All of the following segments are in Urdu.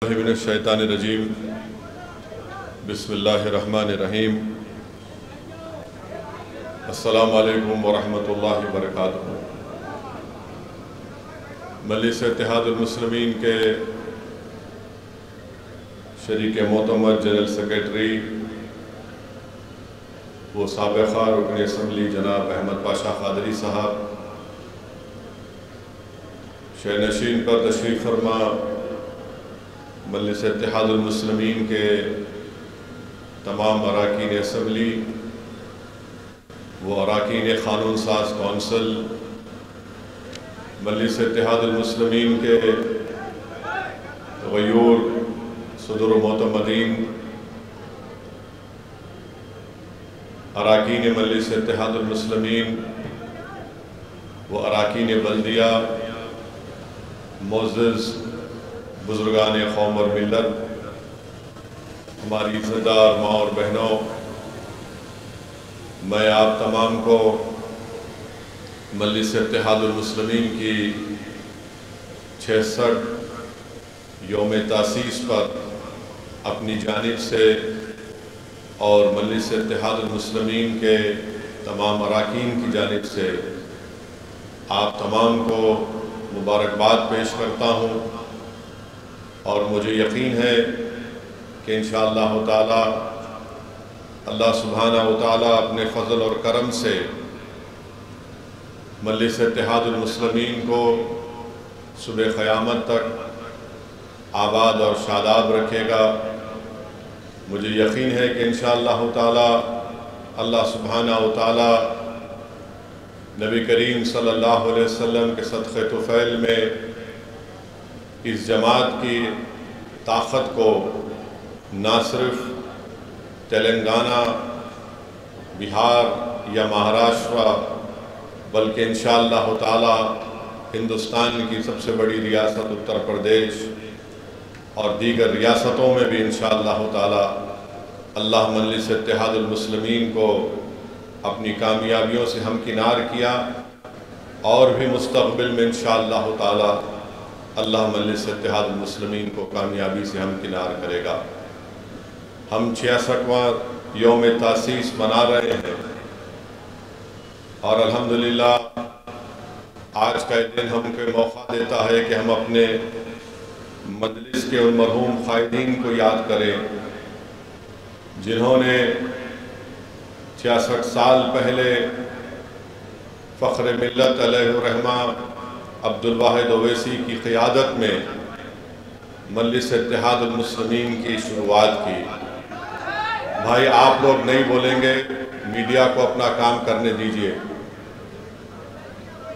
من الشیطان الرجیم بسم اللہ الرحمن الرحیم السلام علیکم ورحمۃ اللہ وبرکاتہ۔ مجلس اتحاد المسلمین کے شریک معتمد جنرل سیکرٹری و سابقہ رکن اسمبلی جناب احمد پاشا قادری صاحب، شہر نشین پر تشریف فرما مجلس اتحاد المسلمین کے تمام اراکین اسمبلی و اراکین قانون ساز کونسل، مجلس اتحاد المسلمین کے غیور صدر و معتمدین، اراکین مجلس اتحاد المسلمین و اراکین بلدیہ، معزز بزرگان قوم اور ملت، ہماری عزتدار ماں اور بہنوں، میں آپ تمام کو مجلس اتحاد المسلمین کی 66 یوم تاسیس پر اپنی جانب سے اور مجلس اتحاد المسلمین کے تمام اراکین کی جانب سے آپ تمام کو مبارکباد پیش کرتا ہوں، اور مجھے یقین ہے کہ انشاءاللہ تعالی اللہ سبحانہ و تعالی اپنے فضل اور کرم سے مجلس اتحاد المسلمین کو صبح قیامت تک آباد اور شاداب رکھے گا۔ مجھے یقین ہے کہ انشاءاللہ تعالی اللہ سبحانہ و تعالی نبی کریم صلی اللہ علیہ وسلم کے صدقہ طفیل میں اس جماعت کی طاقت کو نہ صرف تلنگانہ، بہار یا مہاراشٹر بلکہ انشاءاللہ تعالی ہندوستان کی سب سے بڑی ریاست اتر پردیش اور دیگر ریاستوں میں بھی انشاءاللہ تعالی اللہ مجلس اتحاد المسلمین کو اپنی کامیابیوں سے ہمکنار کیا، اور بھی مستقبل میں انشاءاللہ تعالی اللہ مجلس اتحاد المسلمین کو کامیابی سے ہمکنار کرے گا۔ ہم 66واں یوم تاسیس منا رہے ہیں، اور الحمدللہ آج کا دن ہم کو موقع دیتا ہے کہ ہم اپنے مجلس کے ان مرحوم قائدین کو یاد کریں جنہوں نے 66 سال پہلے فخر ملت علیہ الرحمہ عبدالواحد اویسی کی قیادت میں مجلس اتحاد المسلمین کی شروعات کی۔ بھائی آپ لوگ نہیں بولیں گے، میڈیا کو اپنا کام کرنے دیجئے،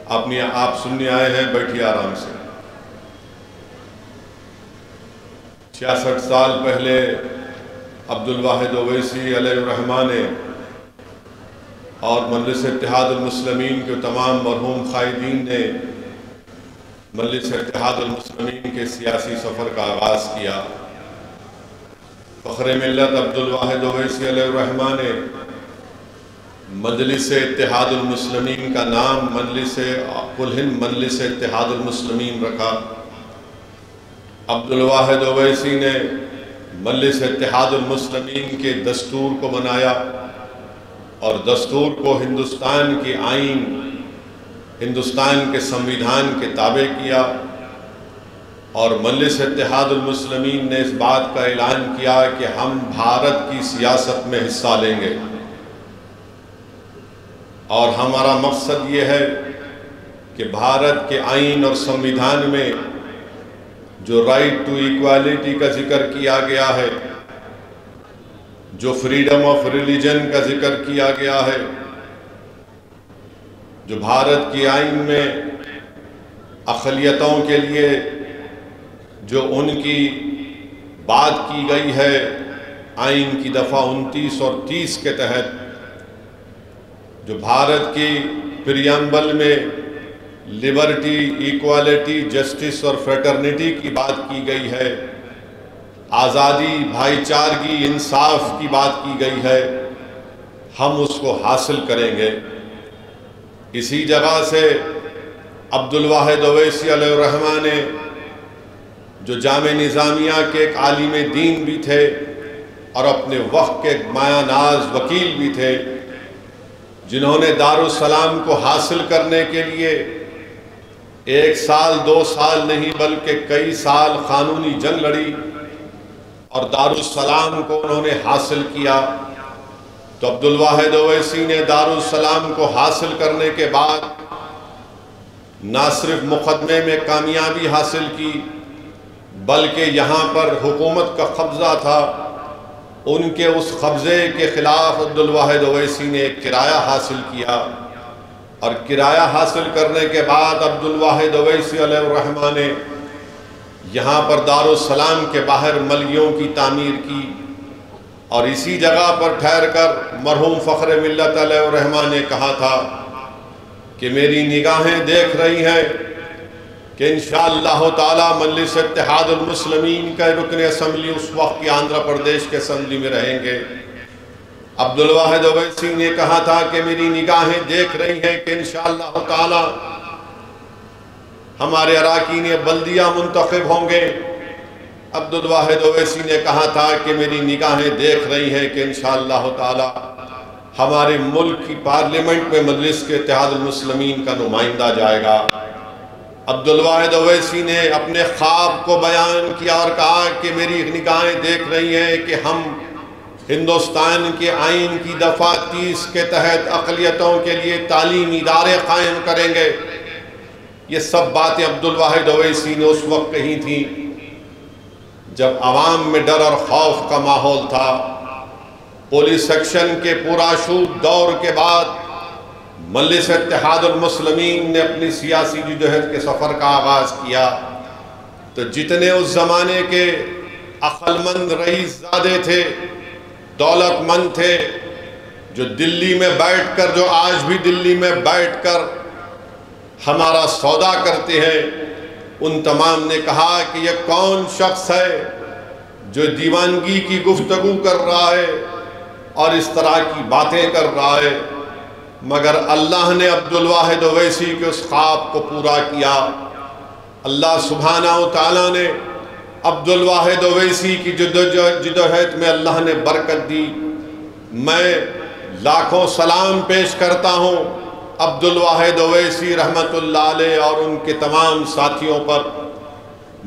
آپ سننے آئے ہیں، بیٹھیے آرام سے۔ 66 سال پہلے عبدالواحد اویسی علیہ الرحمہ نے اور مجلس اتحاد المسلمین کے تمام مرحوم قائدین نے مجلس اتحاد المسلمین کے سیاسی سفر کا آغاز کیا۔ فخر ملت عبدالواحد اویسی علیہ الرحمہ نے مجلس اتحاد المسلمین کا نام کل ہند مجلس اتحاد المسلمین رکھا۔ عبدالواحد اویسی نے مجلس اتحاد المسلمین کے دستور کو بنایا، اور دستور کو ہندوستان کی آئین، ہندوستان کے سمویدھان کے تابع کیا، اور مجلس اتحاد المسلمین نے اس بات کا اعلان کیا کہ ہم بھارت کی سیاست میں حصہ لیں گے، اور ہمارا مقصد یہ ہے کہ بھارت کے آئین اور سمویدھان میں جو رائٹ ٹو ایکوالٹی کا ذکر کیا گیا ہے، جو فریڈم آف ریلیجن کا ذکر کیا گیا ہے، جو بھارت کی آئین میں اقلیتوں کے لیے جو ان کی بات کی گئی ہے آئین کی دفعہ 29 اور 30 کے تحت، جو بھارت کی پریامبل میں لبرٹی، ایکوالٹی، جسٹس اور فریٹرنیٹی کی بات کی گئی ہے، آزادی، بھائی چارگی، انصاف کی بات کی گئی ہے، ہم اس کو حاصل کریں گے۔ اسی جگہ سے عبدالواحد اویسی علیہ الرحمہ نے جو جامع نظامیہ کے ایک عالم دین بھی تھے اور اپنے وقت کے ایک مایہ ناز وکیل بھی تھے، جنہوں نے دارالسلام کو حاصل کرنے کے لیے 1 سال 2 سال نہیں بلکہ کئی سال قانونی جنگ لڑی اور دارالسلام کو انہوں نے حاصل کیا۔ تو عبدالواحد اویسی نے دارالسلام کو حاصل کرنے کے بعد نہ صرف مقدمے میں کامیابی حاصل کی بلکہ یہاں پر حکومت کا قبضہ تھا، ان کے اس قبضے کے خلاف عبدالواحد اویسی نے ایک کرایہ حاصل کیا، اور کرایہ حاصل کرنے کے بعد عبدالواحد اویسی علیہ الرحمہ نے یہاں پر دارالسلام کے باہر ملیوں کی تعمیر کی، اور اسی جگہ پر ٹھہر کر مرحوم فخر ملت علیہ الرحمہ نے کہا تھا کہ میری نگاہیں دیکھ رہی ہیں کہ انشاءاللہ تعالی مجلس اتحاد المسلمین کا رکن اسمبلی اس وقت کی آندھرا پردیش کے اسمبلی میں رہیں گے۔ عبدالواحد اویسی نے کہا تھا کہ میری نگاہیں دیکھ رہی ہیں کہ انشاءاللہ تعالی ہمارے اراکین بلدیہ منتخب ہوں گے۔ عبدالواحد اویسی نے کہا تھا کہ میری نگاہیں دیکھ رہی ہیں کہ انشاءاللہ تعالی ہمارے ملک کی پارلیمنٹ میں مجلس کے اتحاد المسلمین کا نمائندہ جائے گا۔ عبدالواحد اویسی نے اپنے خواب کو بیان کیا اور کہا کہ میری نگاہیں دیکھ رہی ہیں کہ ہم ہندوستان کے آئین کی دفعہ 30 کے تحت اقلیتوں کے لیے تعلیمی ادارے قائم کریں گے۔ یہ سب باتیں عبدالواحد اویسی نے اس وقت کہی تھیں جب عوام میں ڈر اور خوف کا ماحول تھا۔ پولیس ایکشن کے پرآشوب دور کے بعد مجلس اتحاد المسلمین نے اپنی سیاسی جدوجہد کے سفر کا آغاز کیا، تو جتنے اس زمانے کے عقل مند رئیس زادے تھے، دولت مند تھے، جو دلی میں بیٹھ کر، جو آج بھی دلی میں بیٹھ کر ہمارا سودا کرتے ہیں، ان تمام نے کہا کہ یہ کون شخص ہے جو دیوانگی کی گفتگو کر رہا ہے اور اس طرح کی باتیں کر رہا ہے، مگر اللہ نے عبدالواحد اویسی کے اس خواب کو پورا کیا۔ اللہ سبحانہ و تعالیٰ نے عبدالواحد اویسی کی جدوجہد میں اللہ نے برکت دی۔ میں لاکھوں سلام پیش کرتا ہوں عبدالواحد اویسی رحمت اللہ علیہ اور ان کے تمام ساتھیوں پر۔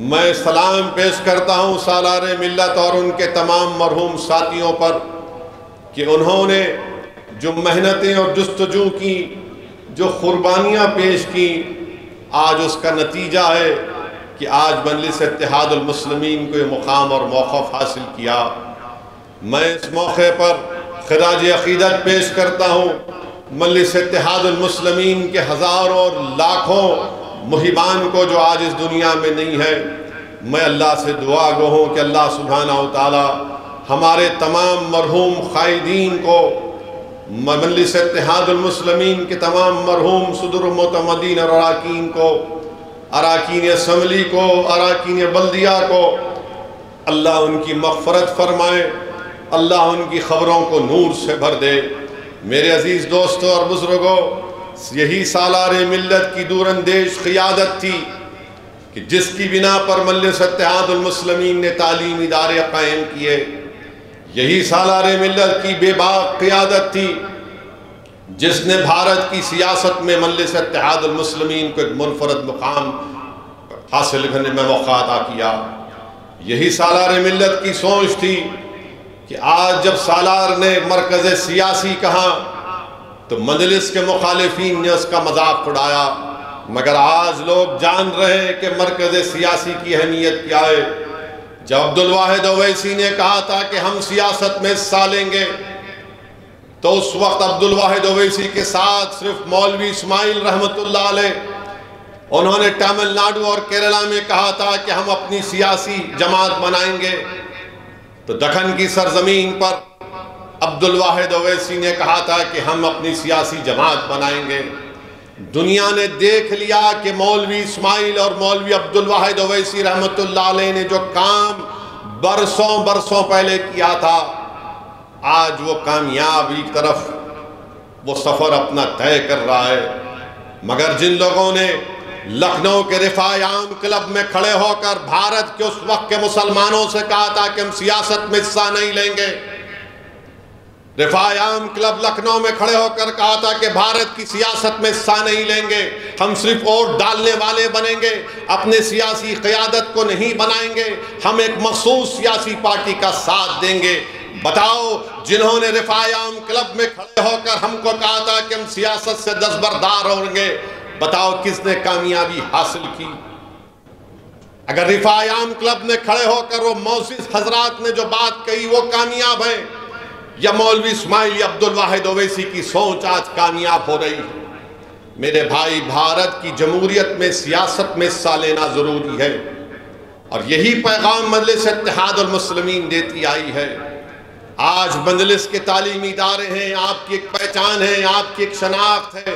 میں سلام پیش کرتا ہوں سالار ملت اور ان کے تمام مرحوم ساتھیوں پر کہ انہوں نے جو محنتیں اور جستجو کی، جو قربانیاں پیش کی، آج اس کا نتیجہ ہے کہ آج مجلس اتحاد المسلمین کو یہ مقام اور موقف حاصل کیا۔ میں اس موقع پر خراج عقیدت پیش کرتا ہوں مجلس اتحاد المسلمین کے ہزاروں اور لاکھوں محبان کو جو آج اس دنیا میں نہیں ہے۔ میں اللہ سے دعا گو ہوں کہ اللہ سبحانہ و تعالی ہمارے تمام مرحوم قائدین کو، مجلس اتحاد المسلمین کے تمام مرحوم صدر معتمدین اور اراکین کو، اراکین اسمبلی کو، اراکین بلدیہ کو، اللہ ان کی مغفرت فرمائے، اللہ ان کی خبروں کو نور سے بھر دے۔ میرے عزیز دوستوں اور بزرگوں، یہی سالار ملت کی دور اندیش قیادت تھی کہ جس کی بنا پر مجلس اتحاد المسلمین نے تعلیمی ادارے قائم کیے۔ یہی سالار ملت کی بے باک قیادت تھی جس نے بھارت کی سیاست میں مجلس اتحاد المسلمین کو ایک منفرد مقام حاصل کرنے میں موقع عطا کیا۔ یہی سالار ملت کی سوچ تھی کہ آج جب سالار نے مرکز سیاسی کہا تو مجلس کے مخالفین نے اس کا مذاق اڑایا، مگر آج لوگ جان رہے ہیں کہ مرکز سیاسی کی اہمیت کیا ہے۔ جب عبدالواحد اویسی نے کہا تھا کہ ہم سیاست میں حصہ لیں گے، تو اس وقت عبدالواحد اویسی کے ساتھ صرف مولوی اسماعیل رحمت اللہ علیہ، انہوں نے تامل ناڈو اور کیرلا میں کہا تھا کہ ہم اپنی سیاسی جماعت بنائیں گے، تو دکن کی سرزمین پر عبدالواحد اویسی نے کہا تھا کہ ہم اپنی سیاسی جماعت بنائیں گے۔ دنیا نے دیکھ لیا کہ مولوی اسماعیل اور مولوی عبدالواحد اویسی رحمت اللہ علیہ نے جو کام برسوں پہلے کیا تھا، آج وہ کامیابی کی طرف وہ سفر اپنا طے کر رہا ہے۔ مگر جن لوگوں نے لکھنؤ کے رفاع عام کلب میں کھڑے ہو کر بھارت کے اس وقت کے مسلمانوں سے کہا تھا کہ ہم سیاست میں حصہ نہیں لیں گے۔ رفاع عام کلب لکھنؤ میں کھڑے ہو کر کہا تھا کہ بھارت کی سیاست میں حصہ نہیں لیں گے، ہم صرف ووٹ ڈالنے والے بنیں گے، اپنے سیاسی قیادت کو نہیں بنائیں گے، ہم ایک مخصوص سیاسی پارٹی کا ساتھ دیں گے۔ بتاؤ، جنہوں نے رفاع عام کلب میں کھڑے ہو کر ہم کو کہا تھا کہ ہم سیاست سے دستبردار ہوں گے، بتاؤ کس نے کامیابی حاصل کی؟ اگر رفاع عام کلب میں کھڑے ہو کر وہ معزز حضرات نے جو بات کہی وہ کامیاب ہیں، یا مولوی اسماعیل یا عبدالواحد اویسی کی سوچ آج کامیاب ہو رہی ہے؟ میرے بھائی، بھارت کی جمہوریت میں سیاست میں حصہ لینا ضروری ہے، اور یہی پیغام مجلس اتحاد المسلمین دیتی آئی ہے۔ آج مجلس کے تعلیمی ادارے ہیں، آپ کی ایک پہچان ہے، آپ کی ایک شناخت ہے۔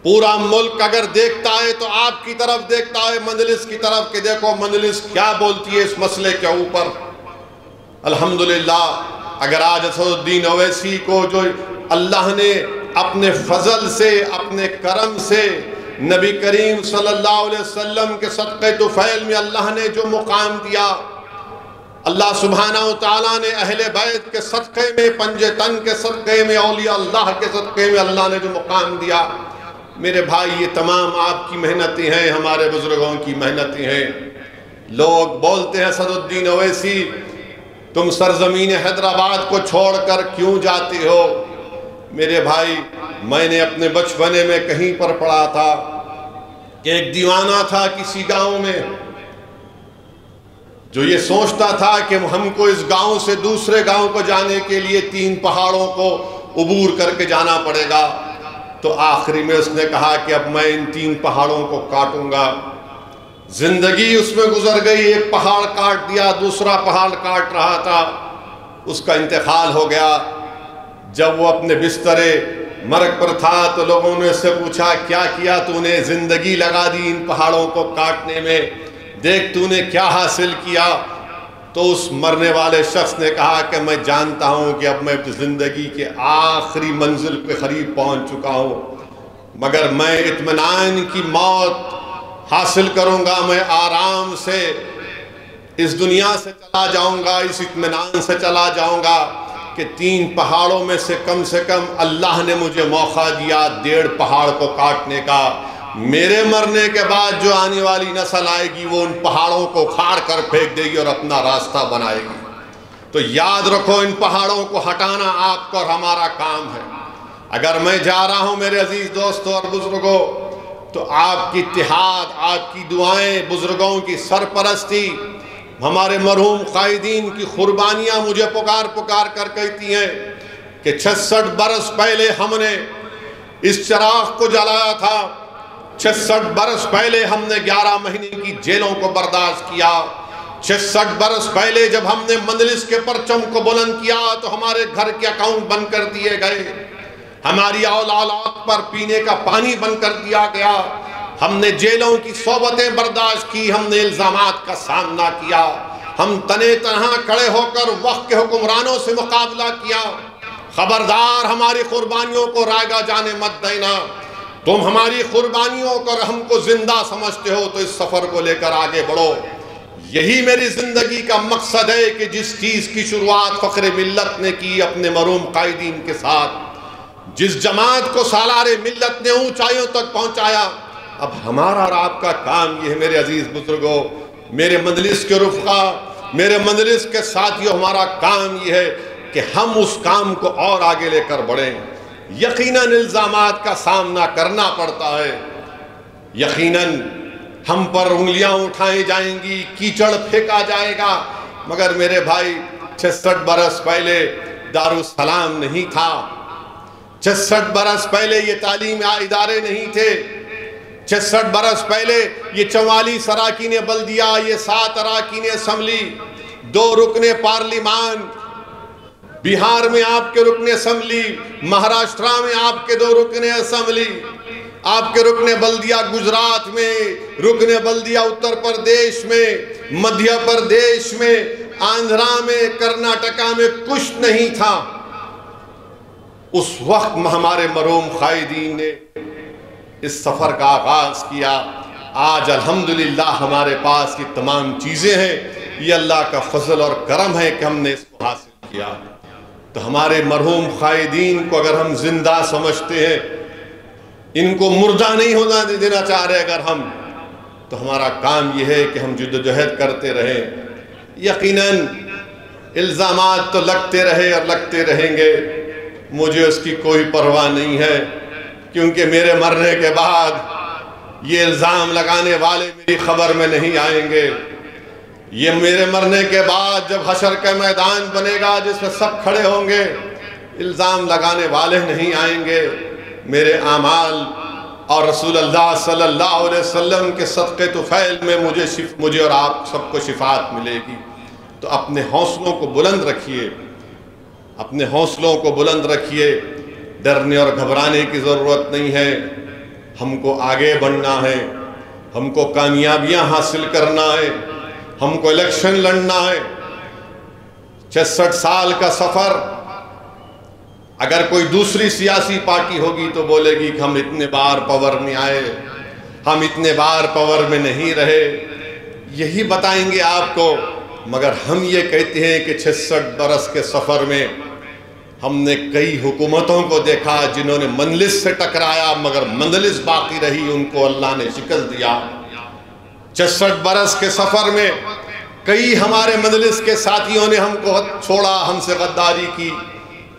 پورا ملک اگر دیکھتا ہے تو آپ کی طرف دیکھتا ہے، مجلس کی طرف، کہ دیکھو مجلس کیا بولتی ہے اس مسئلے کے اوپر۔ الحمدللہ، اگر آج اسد الدین اویسی کو جو اللہ نے اپنے فضل سے، اپنے کرم سے، نبی کریم صلی اللہ علیہ وسلم کے صدقے طفیل میں اللہ نے جو مقام دیا، اللہ سبحانہ وتعالیٰ نے اہل بیت کے صدقے میں، پنج تن کے صدقے میں، اولیاء اللہ کے صدقے میں اللہ نے جو مقام دیا، میرے بھائی یہ تمام آپ کی محنتیں ہیں، ہمارے بزرگوں کی محنتیں ہیں۔ لوگ بولتے ہیں اسد الدین اویسی تم سرزمین حیدرآباد کو چھوڑ کر کیوں جاتے ہو؟ میرے بھائی، میں نے اپنے بچپنے میں کہیں پر پڑھا تھا کہ ایک دیوانہ تھا کسی گاؤں میں، جو یہ سوچتا تھا کہ ہم کو اس گاؤں سے دوسرے گاؤں کو جانے کے لیے 3 پہاڑوں کو عبور کر کے جانا پڑے گا۔ تو آخری میں اس نے کہا کہ اب میں ان 3 پہاڑوں کو کاٹوں گا۔ زندگی اس میں گزر گئی، ایک پہاڑ کاٹ دیا، دوسرا پہاڑ کاٹ رہا تھا، اس کا انتقال ہو گیا۔ جب وہ اپنے بسترے مرگ پر تھا تو لوگوں نے اس سے پوچھا کیا کیا تو نے؟ زندگی لگا دی ان پہاڑوں کو کاٹنے میں، دیکھ تو نے کیا حاصل کیا؟ تو اس مرنے والے شخص نے کہا کہ میں جانتا ہوں کہ اب میں زندگی کے آخری منزل کے قریب پہنچ چکا ہوں، مگر میں اطمینان کی موت حاصل کروں گا، میں آرام سے اس دنیا سے چلا جاؤں گا، اس اطمینان سے چلا جاؤں گا کہ 3 پہاڑوں میں سے کم اللہ نے مجھے موقع دیا 1.5 پہاڑ کو کاٹنے کا۔ میرے مرنے کے بعد جو آنے والی نسل آئے گی وہ ان پہاڑوں کو کھاڑ کر پھینک دے گی اور اپنا راستہ بنائے گی۔ تو یاد رکھو، ان پہاڑوں کو ہٹانا آپ کا اور ہمارا کام ہے۔ اگر میں جا رہا ہوں میرے عزیز دوستوں اور بزرگوں، تو آپ کی اتحاد، آپ کی دعائیں، بزرگوں کی سرپرستی، ہمارے مرحوم قائدین کی قربانیاں مجھے پکار کر کہتی ہیں کہ 66 برس پہلے ہم نے اس چراغ کو جلایا تھا، 66 برس پہلے ہم نے 11 مہینے کی جیلوں کو برداشت کیا، 66 برس پہلے جب ہم نے مجلس کے پرچم کو بلند کیا تو ہمارے گھر کے اکاؤنٹ بند کر دیے گئے، ہماری اولاد پر پینے کا پانی بند کر دیا گیا، ہم نے جیلوں کی صحبتیں برداشت کی، ہم نے الزامات کا سامنا کیا، ہم تنے تنہا کھڑے ہو کر وقت کے حکمرانوں سے مقابلہ کیا۔ خبردار، ہماری قربانیوں کو رائگاں جانے مت دینا۔ تم ہماری قربانیوں کو ہم کو زندہ سمجھتے ہو تو اس سفر کو لے کر آگے بڑھو۔ یہی میری زندگی کا مقصد ہے کہ جس چیز کی شروعات فخر ملت نے کی اپنے مرحوم قائدین کے ساتھ، جس جماعت کو سالار ملت نے اونچائیوں تک پہنچایا، اب ہمارا اور آپ کا کام یہ ہے میرے عزیز بزرگوں، میرے مجلس کے رفقا، میرے مجلس کے ساتھیوں، ہمارا کام یہ ہے کہ ہم اس کام کو اور آگے لے کر بڑھیں۔ یقیناً الزامات کا سامنا کرنا پڑتا ہے، یقیناً ہم پر انگلیاں اٹھائی جائیں گی، کیچڑ پھینکا جائے گا، مگر میرے بھائی 66 برس پہلے دارالسلام نہیں تھا، 66 برس پہلے یہ تعلیم ادارے نہیں تھے، 66 برس پہلے یہ 44 اراکین بلدیہ، یہ 7 اراکین اسمبلی، 2 رکن پارلیمان، بہار میں آپ کے رکن اسمبلی، مہاراشٹرا میں آپ کے 2 رکن اسمبلی، آپ کے رکن بلدیہ گجرات میں، رکن بلدیہ اتر پردیش میں، مدھیہ پردیش میں، آندھرا میں، کرناٹکا میں کچھ نہیں تھا۔ اس وقت ہمارے مرحوم قائدین نے اس سفر کا آغاز کیا۔ آج الحمدللہ ہمارے پاس یہ تمام چیزیں ہیں، یہ اللہ کا فضل اور کرم ہے کہ ہم نے اس کو حاصل کیا۔ تو ہمارے مرحوم قائدین کو اگر ہم زندہ سمجھتے ہیں، ان کو مردہ نہیں ہونا دینا چاہ رہے اگر ہم، تو ہمارا کام یہ ہے کہ ہم جدوجہد کرتے رہیں۔ یقیناً الزامات تو لگتے رہے اور لگتے رہیں گے، مجھے اس کی کوئی پرواہ نہیں ہے، کیونکہ میرے مرنے کے بعد یہ الزام لگانے والے میری خبر میں نہیں آئیں گے۔ یہ میرے مرنے کے بعد جب حشر کا میدان بنے گا جس میں سب کھڑے ہوں گے، الزام لگانے والے نہیں آئیں گے۔ میرے اعمال اور رسول اللہ صلی اللہ علیہ وسلم کے صدقے طفیل میں مجھے اور آپ سب کو شفاعت ملے گی۔ تو اپنے حوصلوں کو بلند رکھیے، اپنے حوصلوں کو بلند رکھیے، ڈرنے اور گھبرانے کی ضرورت نہیں ہے۔ ہم کو آگے بڑھنا ہے، ہم کو کامیابیاں حاصل کرنا ہے، ہم کو الیکشن لڑنا ہے۔ 66 سال کا سفر، اگر کوئی دوسری سیاسی پارٹی ہوگی تو بولے گی کہ ہم اتنے بار پاور میں آئے، ہم اتنے بار پاور میں نہیں رہے، یہی بتائیں گے آپ کو۔ مگر ہم یہ کہتے ہیں کہ 66 برس کے سفر میں ہم نے کئی حکومتوں کو دیکھا جنہوں نے مجلس سے ٹکرایا مگر مجلس باقی رہی، ان کو اللہ نے شکست دیا۔ 66 برس کے سفر میں کئی ہمارے مجلس کے ساتھیوں نے ہم کو چھوڑا، ہم سے غداری کی،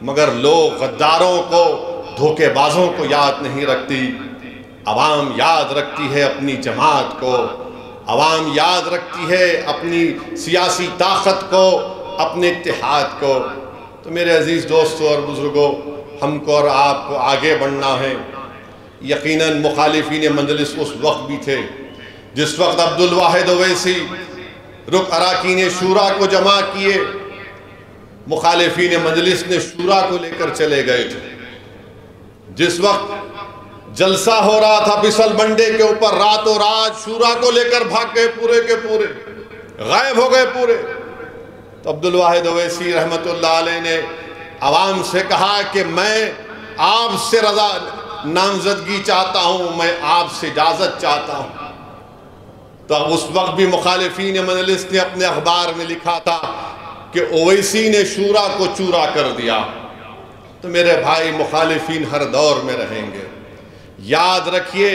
مگر لوگ غداروں کو، دھوکے بازوں کو یاد نہیں رکھتی۔ عوام یاد رکھتی ہے اپنی جماعت کو، عوام یاد رکھتی ہے اپنی سیاسی طاقت کو، اپنے اتحاد کو۔ تو میرے عزیز دوستوں اور بزرگوں، ہم کو اور آپ کو آگے بڑھنا ہے۔ یقیناً مخالفین مجلس اس وقت بھی تھے جس وقت عبدالواحد اویسی اراکین شورا کو جمع کیے، مخالفین مجلس نے شورا کو لے کر چلے گئے تھے۔ جس وقت جلسہ ہو رہا تھا پسل بنڈے کے اوپر، راتوں رات شورا کو لے کر بھاگ گئے، پورے کے پورے غائب ہو گئے پورے۔ تو عبدالواحد اویسی رحمت اللہ علیہ نے عوام سے کہا کہ میں آپ سے رضا نامزدگی چاہتا ہوں، میں آپ سے اجازت چاہتا ہوں۔ تو اس وقت بھی مخالفین مجلس نے اپنے اخبار میں لکھا تھا کہ اویسی نے شورا کو چورا کر دیا۔ تو میرے بھائی، مخالفین ہر دور میں رہیں گے۔ یاد رکھیے،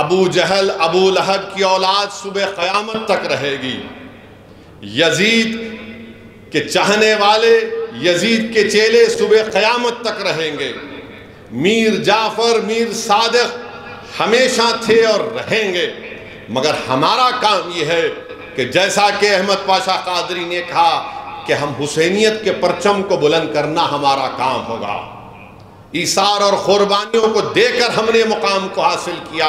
ابو جہل ابو لہب کی اولاد صبح قیامت تک رہے گی۔ یزید کے چاہنے والے، یزید کے چیلے صبح قیامت تک رہیں گے۔ میر جعفر، میر صادق ہمیشہ تھے اور رہیں گے، مگر ہمارا کام یہ ہے کہ جیسا کہ احمد پاشا قادری نے کہا کہ ہم حسینیت کے پرچم کو بلند کرنا ہمارا کام ہوگا۔ ایثار اور قربانیوں کو دے کر ہم نے مقام کو حاصل کیا۔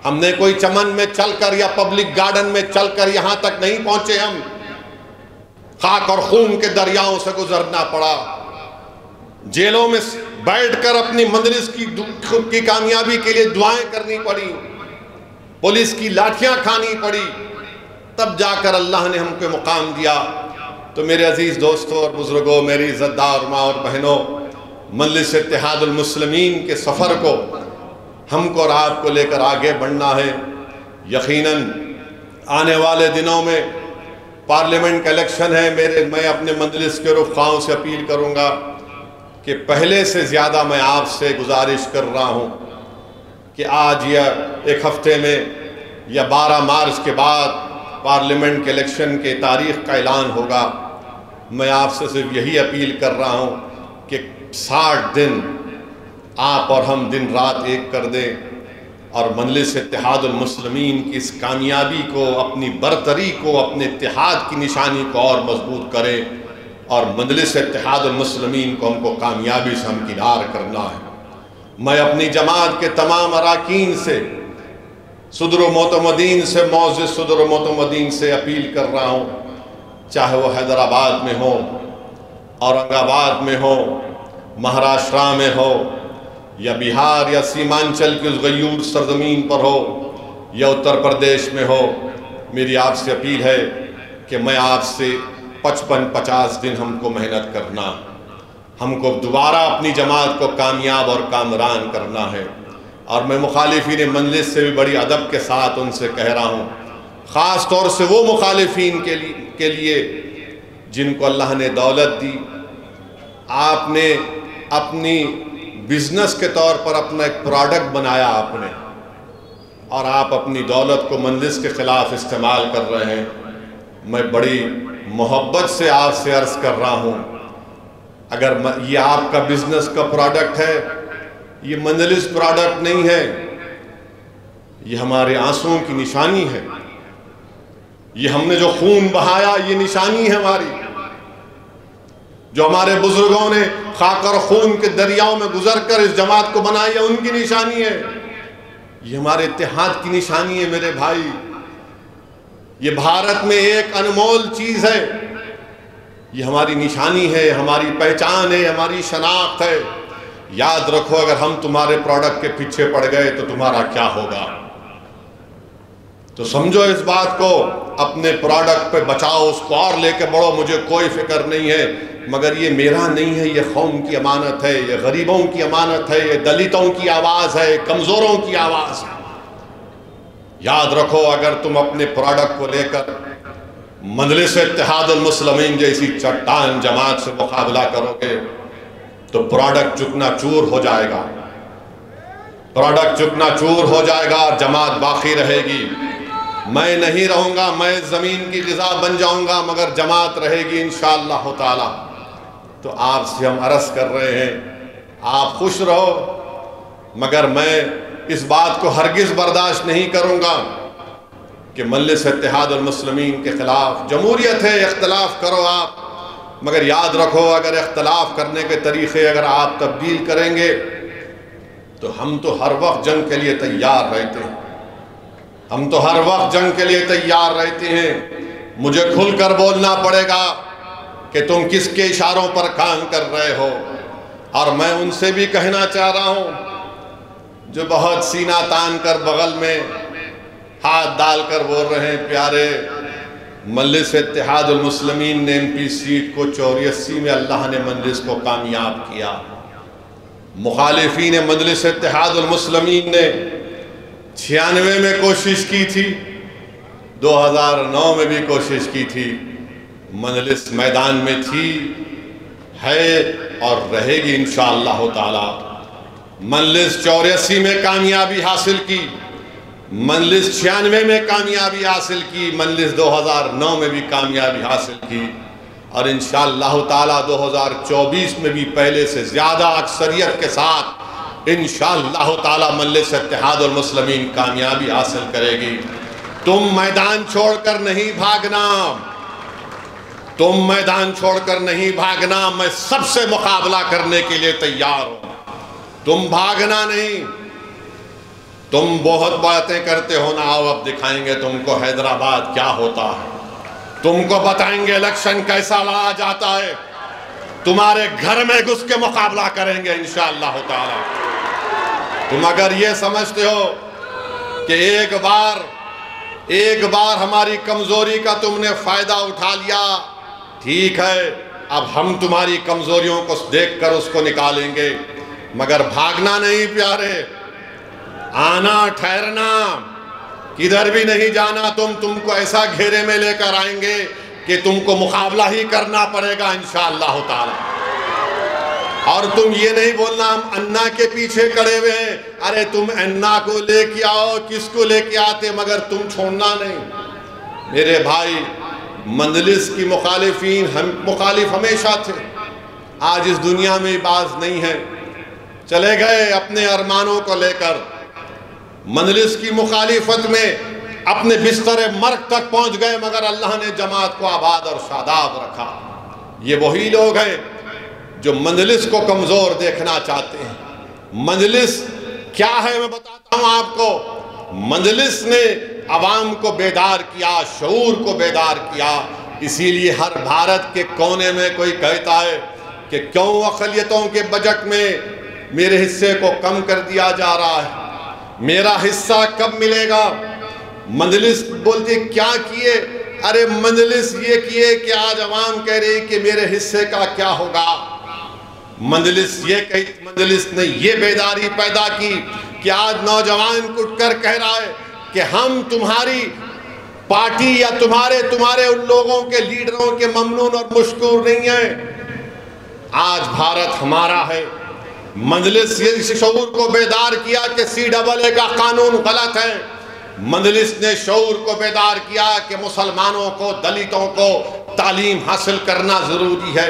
ہم نے کوئی چمن میں چل کر یا پبلک گارڈن میں چل کر یہاں تک نہیں پہنچے، ہم خاک اور خون کے دریاؤں سے گزرنا پڑا، جیلوں میں بیٹھ کر اپنی مجلس کی کامیابی کے لیے دعائیں کرنی پڑی، پولیس کی لاٹھیاں کھانی پڑی، تب جا کر اللہ نے ہم کو مقام دیا۔ تو میرے عزیز دوستوں اور بزرگوں، میری عزت دار ماں اور بہنوں، مجلس اتحاد المسلمین کے سفر کو ہم کو اور آپ کو لے کر آگے بڑھنا ہے۔ یقیناً آنے والے دنوں میں پارلیمنٹ کا الیکشن ہے۔ میں اپنے مجلس کے رفقاؤں سے اپیل کروں گا کہ پہلے سے زیادہ میں آپ سے گزارش کر رہا ہوں کہ آج یا ایک ہفتے میں یا 12 مارچ کے بعد پارلیمنٹ کے الیکشن کے تاریخ کا اعلان ہوگا۔ میں آپ سے صرف یہی اپیل کر رہا ہوں کہ 60 دن آپ اور ہم دن رات ایک کر دیں اور مجلس اتحاد المسلمین کی اس کامیابی کو، اپنی برتری کو، اپنے اتحاد کی نشانی کو اور مضبوط کریں، اور مجلس اتحاد المسلمین کو ہم کو کامیابی سے ہمکنار کرنا ہے۔ میں اپنی جماعت کے تمام اراکین سے، صدر و معتمدین سے، معزز صدر و معتمدین سے اپیل کر رہا ہوں، چاہے وہ حیدرآباد میں ہو، اورنگ آباد میں ہو، مہاراشٹرا میں ہو، یا بہار یا سیمانچل کی اس غیور سرزمین پر ہو، یا اتر پردیش میں ہو، میری آپ سے اپیل ہے کہ میں آپ سے 55-50 دن ہم کو محنت کرنا، ہم کو دوبارہ اپنی جماعت کو کامیاب اور کامران کرنا ہے۔ اور میں مخالفین مجلس سے بھی بڑی ادب کے ساتھ ان سے کہہ رہا ہوں، خاص طور سے وہ مخالفین کے لیے جن کو اللہ نے دولت دی، آپ نے اپنی بزنس کے طور پر اپنا ایک پروڈکٹ بنایا آپ نے، اور آپ اپنی دولت کو مجلس کے خلاف استعمال کر رہے ہیں۔ میں بڑی محبت سے آپ سے عرض کر رہا ہوں، اگر یہ آپ کا بزنس کا پروڈکٹ ہے، یہ مجلس پروڈکٹ نہیں ہے، یہ ہمارے آنسوؤں کی نشانی ہے، یہ ہم نے جو خون بہایا یہ نشانی ہے ہماری، جو ہمارے بزرگوں نے خاک اور خون کے دریاؤں میں گزر کر اس جماعت کو بنائی ہے، ان کی نشانی ہے، یہ ہمارے اتحاد کی نشانی ہے میرے بھائی۔ یہ بھارت میں ایک انمول چیز ہے، یہ ہماری نشانی ہے، ہماری پہچان ہے، ہماری شناخت ہے۔ یاد رکھو، اگر ہم تمہارے پروڈکٹ کے پیچھے پڑ گئے تو تمہارا کیا ہوگا؟ تو سمجھو اس بات کو، اپنے پروڈکٹ پہ بچاؤ، اس کو اور لے کے بڑھو، مجھے کوئی فکر نہیں ہے، مگر یہ میرا نہیں ہے، یہ قوم کی امانت ہے، یہ غریبوں کی امانت ہے، یہ دلتوں کی آواز ہے، کمزوروں کی آواز ہے۔ یاد رکھو، اگر تم اپنے پروڈکٹ کو لے کر مجلس اتحاد المسلمین جیسی چٹان جماعت سے مقابلہ کرو گے تو پروڈکٹ چکنا چور ہو جائے گا، پروڈکٹ چکنا چور ہو جائے گا اور جماعت باقی رہے گی۔ میں نہیں رہوں گا، میں زمین کی غذا بن جاؤں گا، مگر جماعت رہے گی انشاءاللہ تعالی۔ تو آپ سے ہم عرض کر رہے ہیں، آپ خوش رہو، مگر میں اس بات کو ہرگز برداشت نہیں کروں گا کہ مجلس اتحاد المسلمین کے خلاف، جمہوریت ہے، اختلاف کرو آپ، مگر یاد رکھو اگر اختلاف کرنے کے طریقے اگر آپ تبدیل کریں گے تو ہم تو ہر وقت جنگ کے لیے تیار رہتے ہیں، ہم تو ہر وقت جنگ کے لیے تیار رہتے ہیں۔ مجھے کھل کر بولنا پڑے گا کہ تم کس کے اشاروں پر کام کر رہے ہو، اور میں ان سے بھی کہنا چاہ رہا ہوں جو بہت سینہ تان کر بغل میں ہاتھ ڈال کر بول رہے ہیں، پیارے مجلس اتحاد المسلمین نے MP سیٹ کو 84 میں اللہ نے مجلس کو کامیاب کیا، مخالفین مجلس اتحاد المسلمین نے 96 میں کوشش کی تھی، 2009 میں بھی کوشش کی تھی، مجلس میدان میں تھی، ہے اور رہے گی انشاءاللہ تعالی۔ مجلس 84 میں کامیابی حاصل کی، مجلس 96 میں کامیابی حاصل کی، مجلس 2009 میں بھی کامیابی حاصل کی، اور انشاءاللہ تعالی 2024 میں بھی پہلے سے زیادہ اکثریت کے ساتھ انشاءاللہ تعالی مجلس اتحاد المسلمین کامیابی حاصل کرے گی۔ تم میدان چھوڑ کر نہیں بھاگنا، تم میدان چھوڑ کر نہیں بھاگنا، میں سب سے مقابلہ کرنے کے لیے تیار ہوں، تم بھاگنا نہیں۔ تم بہت باتیں کرتے ہو نا، آؤ اب دکھائیں گے تم کو حیدرآباد کیا ہوتا ہے، تم کو بتائیں گے الیکشن کیسا لڑا جاتا ہے، تمہارے گھر میں گھس کے مقابلہ کریں گے انشاءاللہ تعالی۔ تم اگر یہ سمجھتے ہو کہ ایک بار ہماری کمزوری کا تم نے فائدہ اٹھا لیا، ٹھیک ہے، اب ہم تمہاری کمزوریوں کو دیکھ کر اس کو نکالیں گے، مگر بھاگنا نہیں پیارے، آنا ٹھہرنا، کدھر بھی نہیں جانا، تم کو ایسا گھیرے میں لے کر آئیں گے کہ تم کو مقابلہ ہی کرنا پڑے گا انشاءاللہ تعالی۔ اور تم یہ نہیں بولنا ہم انا کے پیچھے کھڑے ہوئے ہیں، ارے تم انا کو لے کے آؤ، کس کو لے کے آتے، مگر تم چھوڑنا نہیں۔ میرے بھائی، مجلس کی مخالف ہمیشہ تھے، آج اس دنیا میں باز نہیں ہے، چلے گئے اپنے ارمانوں کو لے کر، مجلس کی مخالفت میں اپنے بستر مرگ تک پہنچ گئے، مگر اللہ نے جماعت کو آباد اور شاداب رکھا۔ یہ وہی لوگ ہیں جو مجلس کو کمزور دیکھنا چاہتے ہیں۔ مجلس کیا ہے میں بتاتا ہوں آپ کو، مجلس نے عوام کو بیدار کیا، شعور کو بیدار کیا، اسی لیے ہر بھارت کے کونے میں کوئی کہتا ہے کہ کیوں اقلیتوں کے بجٹ میں میرے حصے کو کم کر دیا جا رہا ہے، میرا حصہ کب ملے گا؟ مجلس بولتی کیا کیے؟ ارے مجلس یہ کیے کہ آج عوام کہہ رہی کہ میرے حصے کا کیا ہوگا۔ مجلس نے یہ بیداری پیدا کی کہ آج نوجوان اٹھ کر کہہ رہا ہے کہ ہم تمہاری پارٹی یا تمہارے ان لوگوں کے لیڈروں کے ممنون اور مشکور نہیں ہیں. آج بھارت ہمارا ہے. مجلس اس شعور کو بیدار کیا کہ CAA کا قانون غلط ہے. مجلس نے شعور کو بیدار کیا کہ مسلمانوں کو، دلتوں کو تعلیم حاصل کرنا ضروری ہے.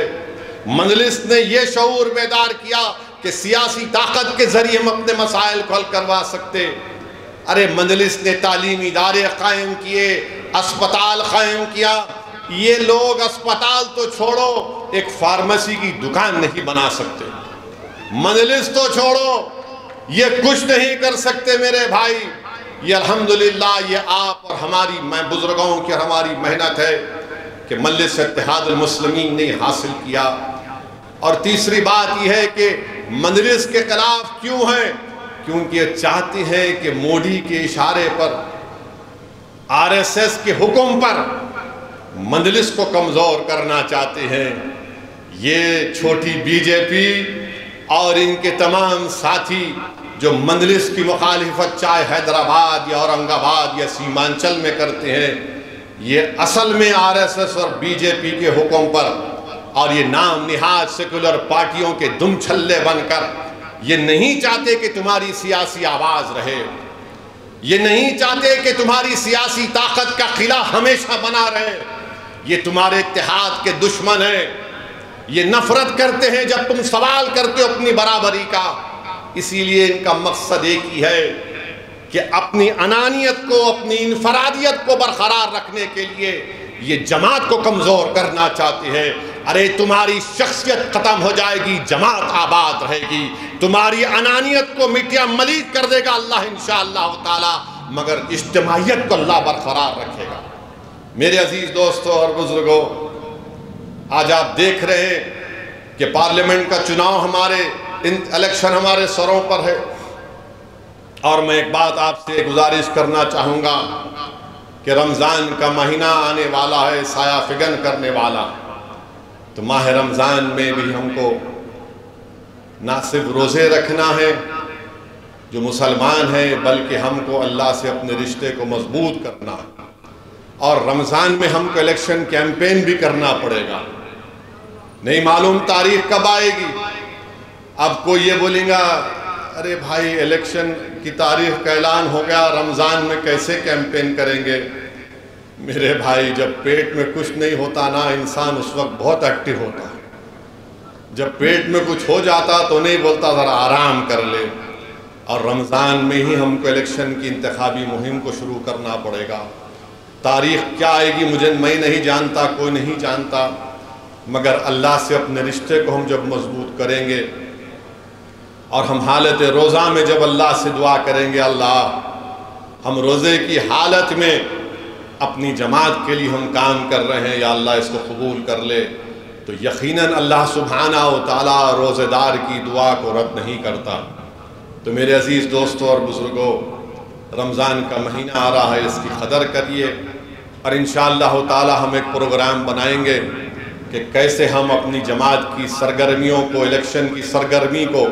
مجلس نے یہ شعور بیدار کیا کہ سیاسی طاقت کے ذریعے ہم اپنے مسائل کو حل کروا سکتے. ارے مجلس نے تعلیمی ادارے قائم کیے، اسپتال قائم کیا. یہ لوگ اسپتال تو چھوڑو، ایک فارمیسی کی دکان نہیں بنا سکتے. مجلس تو چھوڑو، یہ کچھ نہیں کر سکتے میرے بھائی. یہ الحمدللہ یہ آپ اور ہماری بزرگوں کی اور ہماری محنت ہے کہ مجلس اتحاد المسلمین نے حاصل کیا. اور تیسری بات یہ ہے کہ مجلس کے خلاف کیوں ہیں؟ کیونکہ یہ چاہتے ہیں کہ مودی کے اشارے پر، RSS کے حکم پر مجلس کو کمزور کرنا چاہتے ہیں. یہ چھوٹی BJP اور ان کے تمام ساتھی جو مجلس کی مخالفت چاہے حیدرآباد یا اورنگ آباد یا سیمانچل میں کرتے ہیں، یہ اصل میں RSS اور BJP کے حکم پر اور یہ نام نہاد سیکولر پارٹیوں کے دم چھلے بن کر یہ نہیں چاہتے کہ تمہاری سیاسی آواز رہے. یہ نہیں چاہتے کہ تمہاری سیاسی طاقت کا قلعہ ہمیشہ بنا رہے. یہ تمہارے اتحاد کے دشمن ہیں. یہ نفرت کرتے ہیں جب تم سوال کرتے ہو اپنی برابری کا. اسی لیے ان کا مقصد ایک ہی ہے کہ اپنی انانیت کو، اپنی انفرادیت کو برقرار رکھنے کے لیے یہ جماعت کو کمزور کرنا چاہتے ہیں. ارے تمہاری شخصیت ختم ہو جائے گی، جماعت آباد رہے گی. تمہاری انانیت کو مٹیا ملیت کر دے گا اللہ انشاءاللہ تعالی، مگر اجتماعیت کو اللہ برقرار رکھے گا. میرے عزیز دوستوں اور بزرگوں، آج آپ دیکھ رہے ہیں کہ پارلیمنٹ کا چناؤ الیکشن ہمارے سروں پر ہے. اور میں ایک بات آپ سے گزارش کرنا چاہوں گا کہ رمضان کا مہینہ آنے والا ہے، سایہ فگن کرنے والا. تو ماہ رمضان میں بھی ہم کو نہ صرف روزے رکھنا ہے جو مسلمان ہیں، بلکہ ہم کو اللہ سے اپنے رشتے کو مضبوط کرنا ہے. اور رمضان میں ہم کو الیکشن کیمپین بھی کرنا پڑے گا. نہیں معلوم تاریخ کب آئے گی. اب کوئی یہ بولیں گا ارے بھائی الیکشن کی تاریخ کا اعلان ہو گیا، رمضان میں کیسے کیمپین کریں گے؟ میرے بھائی جب پیٹ میں کچھ نہیں ہوتا نا، انسان اس وقت بہت ایکٹیو ہوتا ہے. جب پیٹ میں کچھ ہو جاتا تو نہیں بولتا ذرا آرام کر لے. اور رمضان میں ہی ہم کو الیکشن کی انتخابی مہم کو شروع کرنا پڑے گا. تاریخ کیا آئے گی میں نہیں جانتا، کوئی نہیں جانتا، مگر اللہ سے اپنے رشتے کو ہم جب مضبوط کریں گے اور ہم حالت روزہ میں جب اللہ سے دعا کریں گے اللہ ہم روزے کی حالت میں اپنی جماعت کے لیے ہم کام کر رہے ہیں، یا اللہ اس کو قبول کر لے، تو یقیناً اللہ سبحانہ و تعالیٰ روزے دار کی دعا کو رد نہیں کرتا. تو میرے عزیز دوستوں اور بزرگوں، رمضان کا مہینہ آ رہا ہے، اس کی قدر کریے. اور انشاءاللہ تعالیٰ ہم ایک پروگرام بنائیں گے کہ کیسے ہم اپنی جماعت کی سرگرمیوں کو، الیکشن کی سرگرمی کو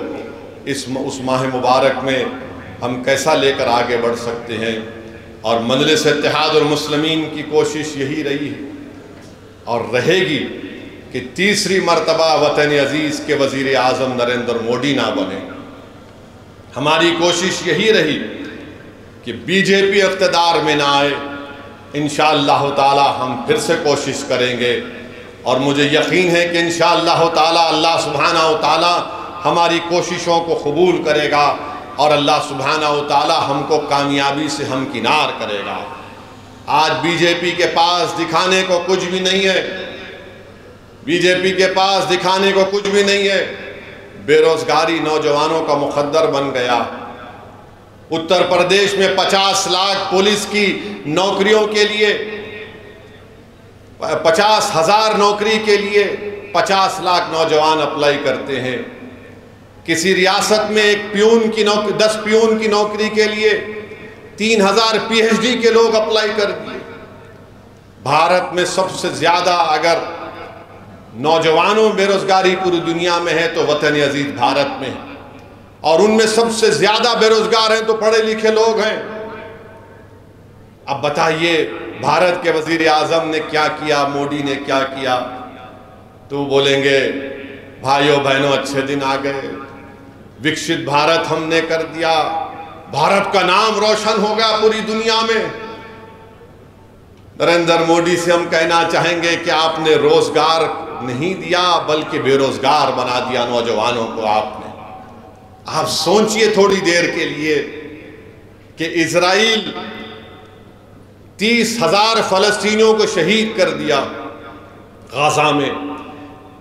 اس ماہ مبارک میں ہم کیسا لے کر آگے بڑھ سکتے ہیں. اور مجلس اتحاد المسلمین کی کوشش یہی رہی ہے اور رہے گی کہ تیسری مرتبہ وطن عزیز کے وزیر اعظم نریندر مودی نہ بنے. ہماری کوشش یہی رہی کہ BJP اقتدار میں نہ آئے. انشاءاللہ تعالی ہم پھر سے کوشش کریں گے اور مجھے یقین ہے کہ انشاءاللہ تعالی اللہ سبحانہ و تعالی ہماری کوششوں کو قبول کرے گا اور اللہ سبحانہ و تعالی ہم کو کامیابی سے ہمکنار کرے گا. آج BJP کے پاس دکھانے کو کچھ بھی نہیں ہے. BJP کے پاس دکھانے کو کچھ بھی نہیں ہے. بے روزگاری نوجوانوں کا مخدر بن گیا. اتر پردیش میں 50 لاکھ پولیس کی نوکریوں کے لیے 50,000 نوکری کے لیے 50 لاکھ نوجوان اپلائی کرتے ہیں. کسی ریاست میں 10 پیون کی نوکری کے لیے 3,000 PhD کے لوگ اپلائی کر دیے. بھارت میں سب سے زیادہ اگر نوجوانوں بے روزگاری پوری دنیا میں ہے تو وطن عزیز بھارت میں ہے. اور ان میں سب سے زیادہ بے روزگار ہیں تو پڑھے لکھے لوگ ہیں۔ اب بتائیے بھارت کے وزیر اعظم نے کیا کیا، مودی نے کیا کیا؟ تو بولیں گے بھائیوں بہنوں اچھے دن آ گئے، وکشت بھارت ہم نے کر دیا، بھارت کا نام روشن ہو گیا پوری دنیا میں۔ نریندر مودی سے ہم کہنا چاہیں گے کہ آپ نے روزگار نہیں دیا بلکہ بے روزگار بنا دیا نوجوانوں کو آپ نے۔ آپ سوچئے تھوڑی دیر کے لیے کہ اسرائیل 30,000 فلسطینیوں کو شہید کر دیا غزہ میں،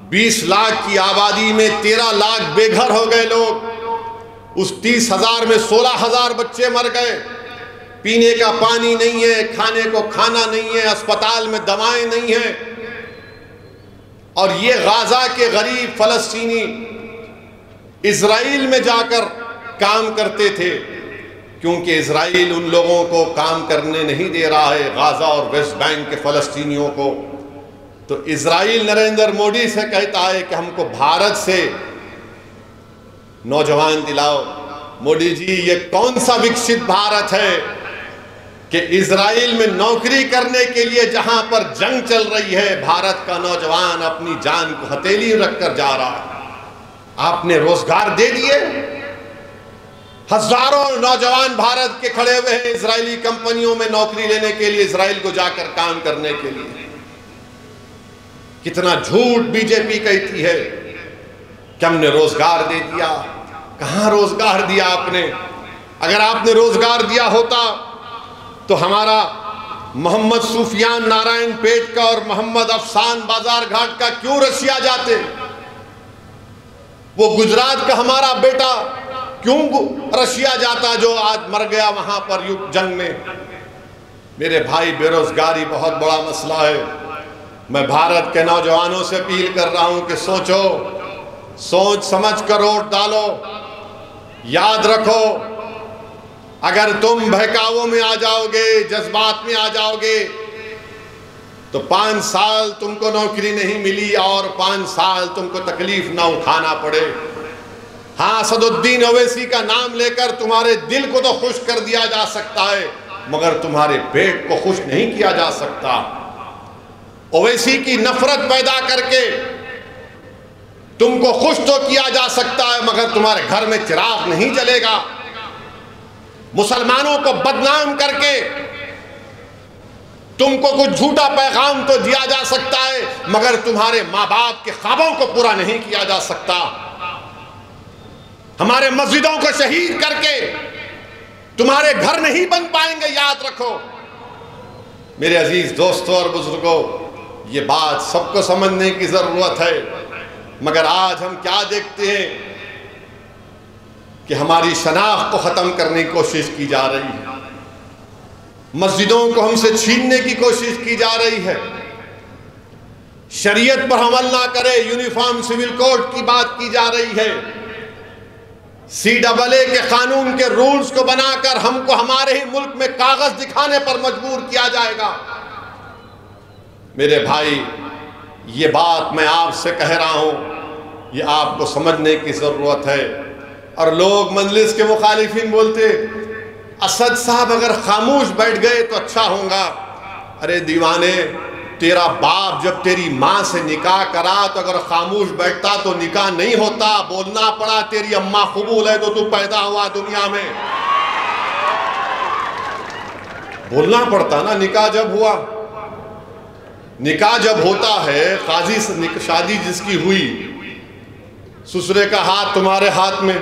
20 لاکھ کی آبادی میں 13 لاکھ بے گھر ہو گئے لوگ، اس 30,000 میں 16,000 بچے مر گئے، پینے کا پانی نہیں ہے، کھانے کو کھانا نہیں ہے، اسپتال میں دوائیں نہیں ہیں۔ اور یہ غزہ کے غریب فلسطینی اسرائیل میں جا کر کام کرتے تھے، کیونکہ اسرائیل ان لوگوں کو کام کرنے نہیں دے رہا ہے، غزہ اور ویسٹ بینک کے فلسطینیوں کو۔ تو اسرائیل نریندر مودی سے کہتا ہے کہ ہم کو بھارت سے نوجوان دلاؤ۔ مودی جی یہ کون سا وکشت بھارت ہے کہ اسرائیل میں نوکری کرنے کے لیے جہاں پر جنگ چل رہی ہے بھارت کا نوجوان اپنی جان کو ہتھیلی رکھ کر جا رہا ہے؟ آپ نے روزگار دے دیے، ہزاروں نوجوان بھارت کے کھڑے ہوئے ہیں اسرائیلی کمپنیوں میں نوکری لینے کے لیے، اسرائیل کو جا کر کام کرنے کے لیے۔ کتنا جھوٹ بی جے پی کہتی ہے کہ ہم نے روزگار دے دیا۔ کہاں روزگار دیا آپ نے؟ اگر آپ نے روزگار دیا ہوتا تو ہمارا محمد سفیان نارائن پیٹ کا اور محمد افسان بازار گھاٹ کا کیوں رشیا جاتے؟ وہ گجرات کا ہمارا بیٹا کیوں رشیا جاتا جو آج مر گیا وہاں پر جنگ میں؟ میرے بھائی بے روزگاری بہت بڑا مسئلہ ہے۔ میں بھارت کے نوجوانوں سے اپیل کر رہا ہوں کہ سوچو، سوچ سمجھ کر ووٹ ڈالو۔ یاد رکھو اگر تم بہکاووں میں آ جاؤ گے، جذبات میں آ جاؤ گے تو 5 سال تم کو نوکری نہیں ملی اور 5 سال تم کو تکلیف نہ اٹھانا پڑے۔ ہاں اسد الدین اویسی کا نام لے کر تمہارے دل کو تو خوش کر دیا جا سکتا ہے مگر تمہارے پیٹ کو خوش نہیں کیا جا سکتا۔ اویسی کی نفرت پیدا کر کے تم کو خوش تو کیا جا سکتا ہے مگر تمہارے گھر میں چراغ نہیں جلے گا۔ مسلمانوں کو بدنام کر کے تم کو کچھ جھوٹا پیغام تو دیا جا سکتا ہے مگر تمہارے ماں باپ کے خوابوں کو پورا نہیں کیا جا سکتا۔ ہمارے مسجدوں کو شہید کر کے تمہارے گھر نہیں بن پائیں گے، یاد رکھو۔ میرے عزیز دوستوں اور بزرگوں، یہ بات سب کو سمجھنے کی ضرورت ہے، مگر آج ہم کیا دیکھتے ہیں کہ ہماری شناخت کو ختم کرنے کی کوشش کی جا رہی ہے، مسجدوں کو ہم سے چھیننے کی کوشش کی جا رہی ہے، شریعت پر عمل نہ کرے، یونیفارم سول کوڈ کی بات کی جا رہی ہے، CAA کے قانون کے رولز کو بنا کر ہم کو ہمارے ہی ملک میں کاغذ دکھانے پر مجبور کیا جائے گا۔ میرے بھائی یہ بات میں آپ سے کہہ رہا ہوں، یہ آپ کو سمجھنے کی ضرورت ہے۔ اور لوگ مجلس کے مخالفین بولتے اسد صاحب اگر خاموش بیٹھ گئے تو اچھا ہوگا۔ ارے دیوانے، تیرا باپ جب تیری ماں سے نکاح کرا تو اگر خاموش بیٹھتا تو نکاح نہیں ہوتا، بولنا پڑا، تیری اماں قبول ہے تو پیدا ہوا دنیا میں، بولنا پڑتا نا۔ نکاح جب ہوا، نکاح جب ہوتا ہے، قاضی سے شادی جس کی ہوئی، سسرے کا ہاتھ تمہارے ہاتھ میں،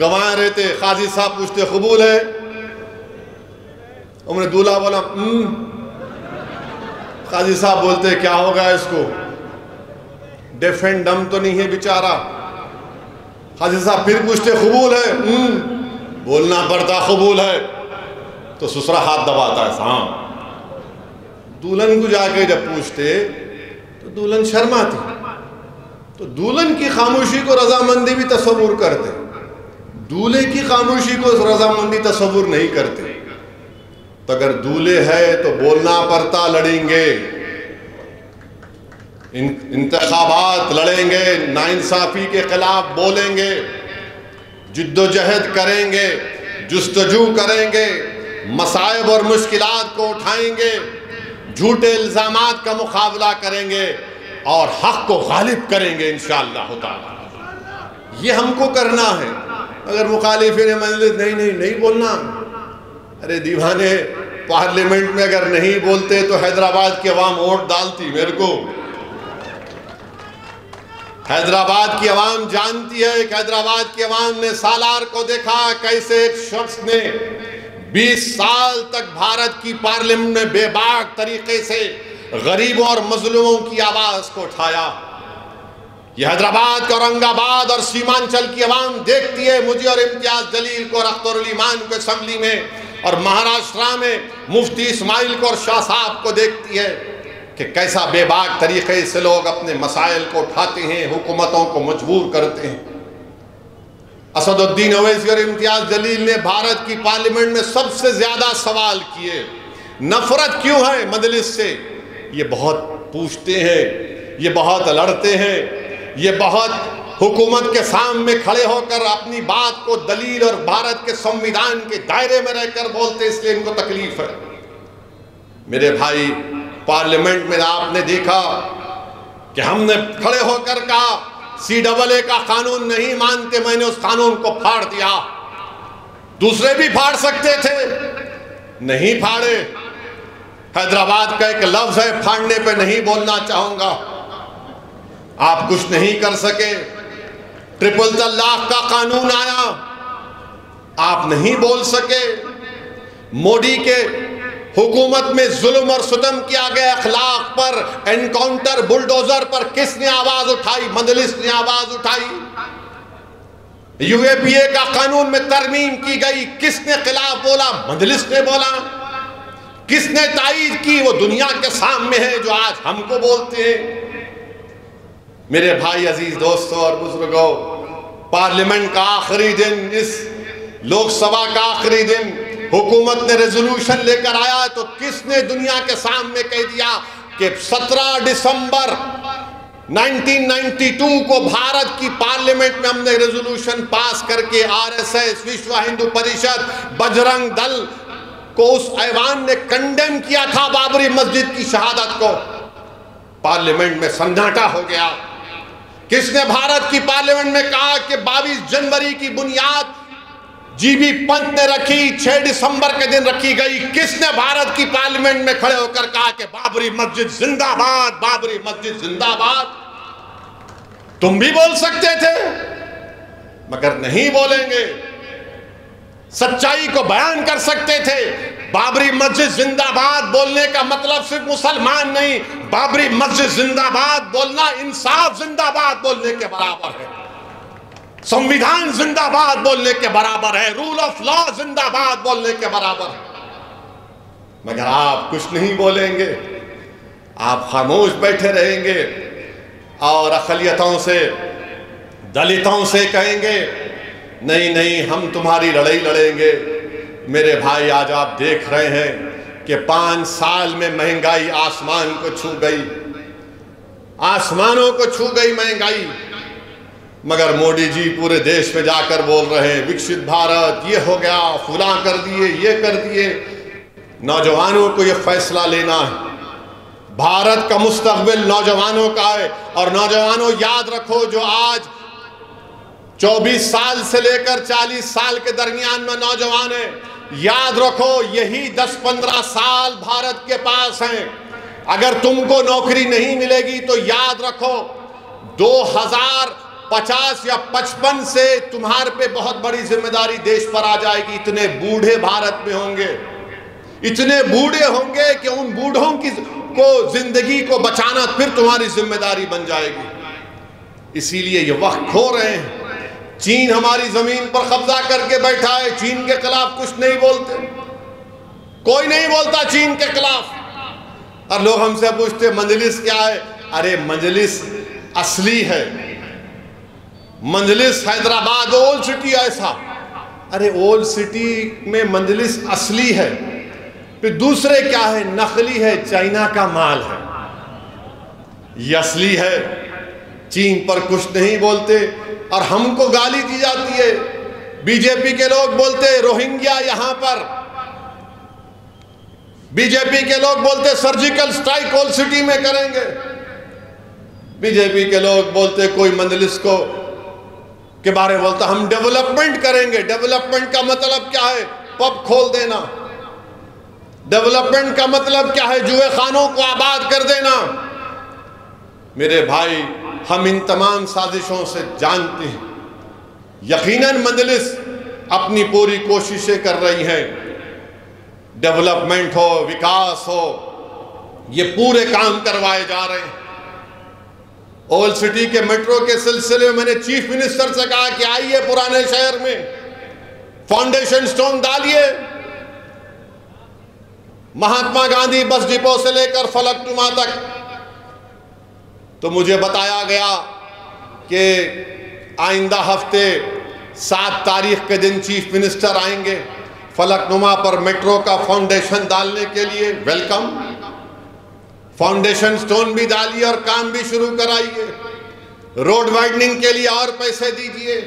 گواہ رہتے، قاضی صاحب پوچھتے قبول ہے؟ ہم نے دولہا بولا قاضی صاحب بولتے کیا ہوگا اس کو، ڈیف اینڈ ڈم تو نہیں ہے بیچارہ۔ قاضی صاحب پھر پوچھتے قبول ہے؟ بولنا پڑتا قبول ہے، تو سسرا ہاتھ دباتا ہے ہاں۔ دلہن کو جا کے جب پوچھتے تو دلہن شرماتی، تو دلہن کی خاموشی کو رضامندی بھی تصور کرتے، دولہے کی خاموشی کو رضامندی تصور نہیں کرتے۔ تو اگر دولہے ہے تو بولنا پڑتا، لڑیں گے، انتخابات لڑیں گے، ناانصافی کے خلاف بولیں گے، جدوجہد کریں گے، جستجو کریں گے، مصائب اور مشکلات کو اٹھائیں گے، جھوٹے الزامات کا مقابلہ کریں گے اور حق کو غالب کریں گے انشاءاللہ تعالی۔ یہ ہم کو کرنا ہے۔ اگر مخالفین مجلس نہیں بولنا، ارے دیوانے، پارلیمنٹ میں اگر نہیں بولتے تو حیدرآباد کی عوام ووٹ ڈالتی میرے کو۔ حیدرآباد کی عوام جانتی ہے کہ حیدرآباد کی عوام نے سالار کو دیکھا کیسے ایک شخص نے 20 سال تک بھارت کی پارلیمنٹ میں بے باک طریقے سے غریبوں اور مظلوموں کی آواز کو اٹھایا۔ یہ حیدرآباد کا اورنگ آباد اور سیمانچل کی عوام دیکھتی ہے مجھے اور امتیاز جلیل کو اور اختر علی مان کو اسمبلی میں، اور مہاراشٹرا میں مفتی اسماعیل کو اور شاہ صاحب کو دیکھتی ہے کہ کیسا بے باک طریقے سے لوگ اپنے مسائل کو اٹھاتے ہیں، حکومتوں کو مجبور کرتے ہیں۔ اسد الدین اویسی اور امتیاز جلیل نے بھارت کی پارلیمنٹ میں سب سے زیادہ سوال کیے۔ نفرت کیوں ہے مجلس سے؟ یہ بہت پوچھتے ہیں، یہ بہت لڑتے ہیں، یہ بہت حکومت کے سامنے کھڑے ہو کر اپنی بات کو دلیل اور بھارت کے سنویدھان کے دائرے میں رہ کر بولتے، اس لیے ان کو تکلیف ہے۔ میرے بھائی، پارلیمنٹ میں آپ نے دیکھا کہ ہم نے کھڑے ہو کر کہا CAA کا قانون نہیں مانتے، میں نے اس قانون کو پھاڑ دیا۔ دوسرے بھی پھاڑ سکتے تھے، نہیں پھاڑے۔ حیدرآباد کا ایک لفظ ہے، پھاڑنے پہ نہیں بولنا چاہوں گا، آپ کچھ نہیں کر سکے۔ ٹرپل طلاق کا قانون آیا، آپ نہیں بول سکے۔ مودی کے حکومت میں ظلم اور ستم کیا گیا اخلاق پر، انکاؤنٹر بلڈوزر پر کس نے آواز اٹھائی؟ مجلس نے آواز اٹھائی۔ UAPA کا قانون میں ترمیم کی گئی، کس نے خلاف بولا؟ مجلس نے بولا۔ کس نے تائید کی؟ وہ دنیا کے سامنے ہے جو آج ہم کو بولتے ہیں۔ میرے بھائی عزیز دوستوں اور بزرگوں، پارلیمنٹ کا آخری دن، اس لوک سبھا کا آخری دن، حکومت نے ریزولوشن لے کر آیا تو کس نے دنیا کے سامنے کہہ دیا کہ 17 دسمبر 1992 کو بھارت کی پارلیمنٹ میں ہم نے ریزولوشن پاس کر کے RSS، وشو ہندو پریشد، بجرنگ دل کو اس ایوان نے کنڈیم کیا تھا بابری مسجد کی شہادت کو۔ پارلیمنٹ میں سناٹا ہو گیا۔ کس نے بھارت کی پارلیمنٹ میں کہا کہ 22 جنوری کی بنیاد GB پنت نے رکھی، 6 دسمبر کے دن رکھی گئی؟ کس نے بھارت کی پارلیمنٹ میں کھڑے ہو کر کہا کہ بابری مسجد زندہ باد، بابری مسجد زندہ باد؟ تم بھی بول سکتے تھے مگر نہیں بولیں گے۔ سچائی کو بیان کر سکتے تھے۔ بابری مسجد زندہ باد بولنے کا مطلب صرف مسلمان نہیں، بابری مسجد زندہ باد بولنا انصاف زندہ باد بولنے کے برابر ہے، سنویدھان زندہ باد بولنے کے برابر ہے، رول آف لا زندہ باد بولنے کے برابر ہے۔ مگر آپ کچھ نہیں بولیں گے، آپ خاموش بیٹھے رہیں گے اور اقلیتوں سے، دلتوں سے کہیں گے نہیں ہم تمہاری لڑائی لڑیں گے۔ میرے بھائی، آج آپ دیکھ رہے ہیں کہ 5 سال میں مہنگائی آسمان کو چھو گئی، آسمانوں کو چھو گئی مہنگائی، مگر مودی جی پورے دیش میں جا کر بول رہے ہیں وکست بھارت، یہ ہو گیا، فلاں کر دیے، یہ کر دیے۔ نوجوانوں کو یہ فیصلہ لینا ہے، بھارت کا مستقبل نوجوانوں کا ہے۔ اور نوجوانوں یاد رکھو، جو آج 24 سال سے لے کر 40 سال کے درمیان میں نوجوان ہیں، یاد رکھو یہی 10-15 سال بھارت کے پاس ہیں۔ اگر تم کو نوکری نہیں ملے گی تو یاد رکھو 2050 یا 55 سے تمہارے پہ بہت بڑی ذمہ داری دیش پر آ جائے گی۔ اتنے بوڑھے بھارت میں ہوں گے، اتنے بوڑھے ہوں گے کہ ان بوڑھوں کو زندگی کو بچانا پھر تمہاری ذمہ داری بن جائے گی۔ اسی لیے یہ وقت کھو رہے ہیں۔ چین ہماری زمین پر قبضہ کر کے بیٹھا ہے، چین کے خلاف کچھ نہیں بولتے، کوئی نہیں بولتا چین کے خلاف۔ اور لوگ ہم سے پوچھتے مجلس کیا ہے؟ ارے مجلس اصلی ہے، مجلس حیدرآباد اولڈ سٹی ایسا، ارے اولڈ سٹی میں مجلس اصلی ہے، پھر دوسرے کیا ہے؟ نقلی ہے، چائنا کا مال ہے، یہ اصلی ہے۔ چین پر کچھ نہیں بولتے اور ہم کو گالی دی جاتی ہے بی جے پی کے لوگ بولتے روہنگیا یہاں پر، بی جے پی کے لوگ بولتے سرجیکل سٹرائک اولڈ سٹی میں کریں گے، بی جے پی کے لوگ بولتے کوئی مجلس کو کے بارے بولتا ہم ڈیولپمنٹ کریں گے۔ ڈیولپمنٹ کا مطلب کیا ہے؟ پب کھول دینا۔ ڈیولپمنٹ کا مطلب کیا ہے؟ جوئے خانوں کو آباد کر دینا۔ میرے بھائی، ہم ان تمام سازشوں سے جانتے ہیں، یقیناً مجلس اپنی پوری کوششیں کر رہی ہیں، ڈیولپمنٹ ہو، وکاس ہو، یہ پورے کام کروائے جا رہے ہیں۔ اولڈ سٹی کے میٹرو کے سلسلے میں نے چیف منسٹر سے کہا کہ آئیے پرانے شہر میں فاؤنڈیشن سٹون ڈالیے۔ مہاتما گاندھی بس ڈپو سے لے کر فلک نما تک، تو مجھے بتایا گیا کہ آئندہ ہفتے 7 تاریخ کے دن چیف منسٹر آئیں گے فلک نما پر میٹرو کا فاؤنڈیشن ڈالنے کے لیے۔ ویلکم، فاؤنڈیشن سٹون بھی ڈالیے اور کام بھی شروع کرائیے۔ روڈ وائڈننگ کے لیے اور پیسے دیجئے۔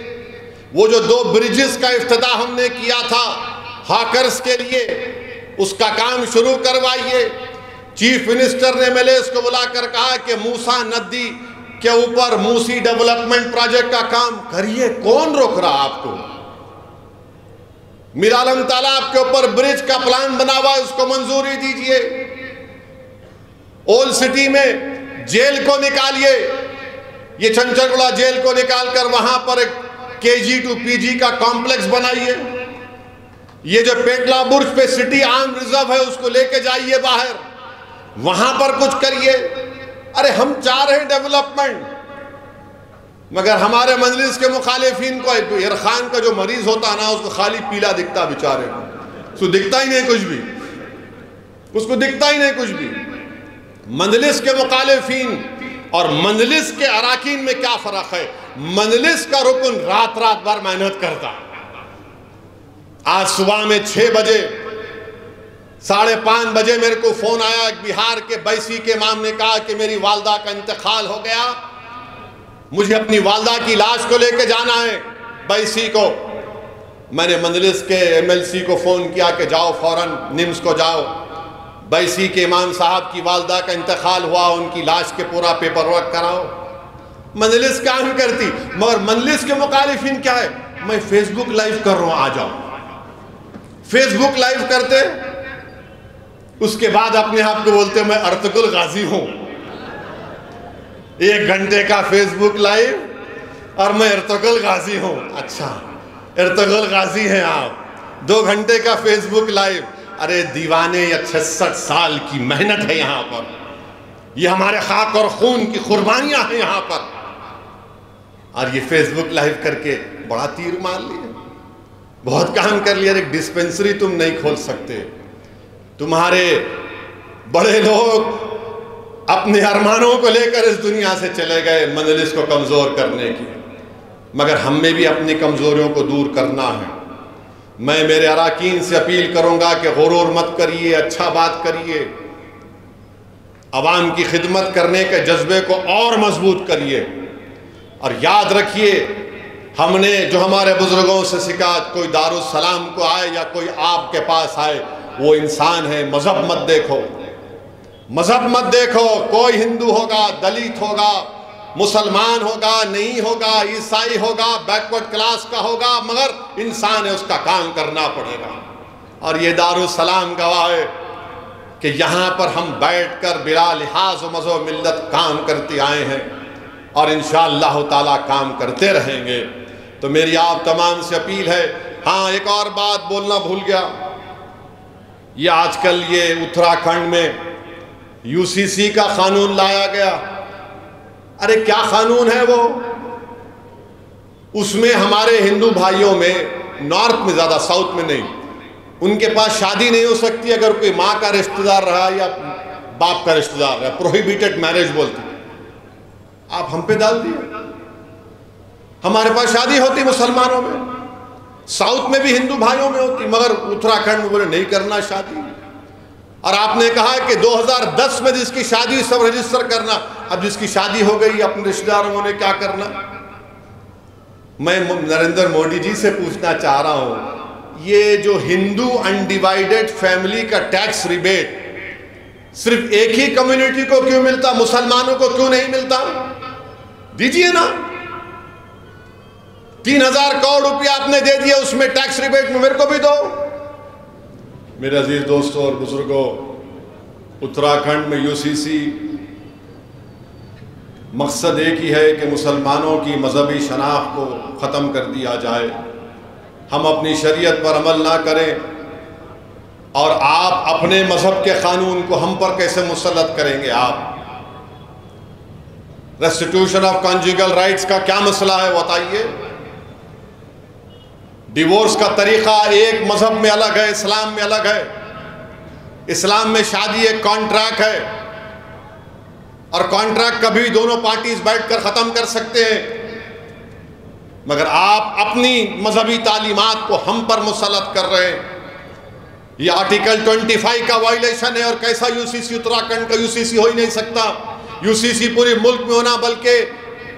وہ جو 2 برجز کا افتتاح ہم نے کیا تھا ہاکرز کے لیے، اس کا کام شروع کروائیے۔ چیف منسٹر نے ملیس کو بلا کر کہا کہ موسیٰ ندی کے اوپر موسی ڈیولپمنٹ پروجیکٹ کا کام کریے، کون روک رہا آپ کو؟ میرالم تالاب کے اوپر برج کا پلان بنا ہوا ہے، اس کو منظوری دیجئے۔ اولڈ سٹی میں جیل کو نکالیے، یہ چھنچھگڑا جیل کو نکال کر وہاں پر ایک KG to PG کا کمپلیکس بنائیے۔ یہ جو پیٹلا برج پہ سٹی آرم ریزرو ہے اس کو لے کے جائیے باہر، وہاں پر کچھ کریے۔ ارے ہم چاہ رہے ہیں ڈیولپمنٹ، مگر ہمارے مجلس کے مخالفین کو عرفان کا جو مریض ہوتا نا اس کو خالی پیلا دکھتا، بیچارے اس کو دکھتا ہی نہیں کچھ بھی، اس کو دکھتا ہی نہیں کچھ بھی۔ مجلس کے مخالفین اور مجلس کے اراکین میں کیا فرق ہے؟ مجلس کا رکن رات رات بھر محنت کرتا۔ آج صبح میں 6 بجے 5:30 بجے میرے کو فون آیا، ایک بہار کے بیسی کے امام نے کہا کہ میری والدہ کا انتقال ہو گیا، مجھے اپنی والدہ کی لاش کو لے کے جانا ہے بیسی کو۔ میں نے مجلس کے MLC کو فون کیا کہ جاؤ فوراً نمس کو جاؤ، بیسی کے امام صاحب کی والدہ کا انتقال ہوا، ان کی لاش کے پورا پیپر ورک کراؤ۔ مجلس کام کرتی، مگر مجلس کے مخالفین کیا ہے؟ میں فیس بک لائیو کر رہا ہوں، آ جاؤ۔ فیس بک لائیو کرتے، اس کے بعد اپنے آپ کو بولتے میں ارطغرل غازی ہوں۔ 1 گھنٹے کا فیس بک لائیو اور میں ارطغرل غازی ہوں۔ اچھا ارطغرل غازی ہیں آپ، 2 گھنٹے کا فیس بک لائیو۔ ارے دیوانے، یا 66 سال کی محنت ہے یہاں پر، یہ ہمارے خاک اور خون کی قربانیاں ہیں یہاں پر، اور یہ فیس بک لائیو کر کے بڑا تیر مار لیا، بہت کام کر لیا۔ ایک ڈسپنسری تم نہیں کھول سکتے، تمہارے بڑے لوگ اپنے ارمانوں کو لے کر اس دنیا سے چلے گئے مجلس کو کمزور کرنے کی، مگر ہم میں بھی اپنی کمزوریوں کو دور کرنا ہے۔ میں میرے اراکین سے اپیل کروں گا کہ غرور مت کریے، اچھا بات کریے، عوام کی خدمت کرنے کے جذبے کو اور مضبوط کریے، اور یاد رکھیے ہم نے جو ہمارے بزرگوں سے سکھا، کوئی دارالسلام کو آئے یا کوئی آپ کے پاس آئے، وہ انسان ہے، مذہب مت دیکھو، مذہب مت دیکھو۔ کوئی ہندو ہوگا، دلت ہوگا، مسلمان ہوگا، نہیں ہوگا، عیسائی ہوگا، بیکورڈ کلاس کا ہوگا، مگر انسان ہے، اس کا کام کرنا پڑے گا۔ اور یہ دارالسلام گواہ ہے کہ یہاں پر ہم بیٹھ کر بلا لحاظ و مذہب ملت کام کرتے آئے ہیں، اور انشاءاللہ تعالیٰ کام کرتے رہیں گے۔ تو میری آپ تمام سے اپیل ہے۔ ہاں، ایک اور بات بولنا بھول گیا، یہ آج کل یہ اتراکھنڈ میں UCC کا قانون لایا گیا۔ ارے کیا قانون ہے وہ؟ اس میں ہمارے ہندو بھائیوں میں، نارتھ میں زیادہ، ساؤتھ میں نہیں، ان کے پاس شادی نہیں ہو سکتی اگر کوئی ماں کا رشتہ دار رہا یا باپ کا رشتہ دار رہا، پروہیبیٹڈ میرج بولتے۔ آپ ہم پہ ڈال دیے، ہمارے پاس شادی ہوتی مسلمانوں میں، ساؤتھ میں بھی ہندو بھائیوں میں ہوتی، مگر اتراکھنڈ میں بولے نہیں کرنا شادی۔ اور آپ نے کہا کہ 2010 میں جس کی شادی سب رجسٹر کرنا، اب جس کی شادی ہو گئی اپنے رشتہ داروں نے کیا کرنا؟ میں نریندر مودی جی سے پوچھنا چاہ رہا ہوں، یہ جو ہندو انڈیوائیڈڈ فیملی کا ٹیکس ریبیٹ صرف ایک ہی کمیونٹی کو کیوں ملتا، مسلمانوں کو کیوں نہیں ملتا؟ دیجئے نا، 3000 کروڑ روپیہ آپ نے دے دیا، اس میں ٹیکس ریبیٹ میں میرے کو بھی دو۔ میرے عزیز دوستوں اور بزرگوں، اتراکھنڈ میں UCC مقصد ایک ہی ہے کہ مسلمانوں کی مذہبی شناخت کو ختم کر دیا جائے، ہم اپنی شریعت پر عمل نہ کریں، اور آپ اپنے مذہب کے قانون کو ہم پر کیسے مسلط کریں گے؟ آپ ریسٹیٹیوشن آف کنجوگل رائٹس کا کیا مسئلہ ہے بتائیے؟ ڈیورس کا طریقہ ایک مذہب میں الگ ہے، اسلام میں الگ ہے۔ اسلام میں شادی ایک کانٹریکٹ ہے، اور کانٹریکٹ کبھی دونوں پارٹیز بیٹھ کر ختم کر سکتے ہیں، مگر آپ اپنی مذہبی تعلیمات کو ہم پر مسلط کر رہے ہیں۔ یہ آرٹیکل 25 کا وائلیشن ہے، اور کیسا UCC اتراکھنڈ کا UCC ہو ہی نہیں سکتا۔ UCC پورے ملک میں ہونا، بلکہ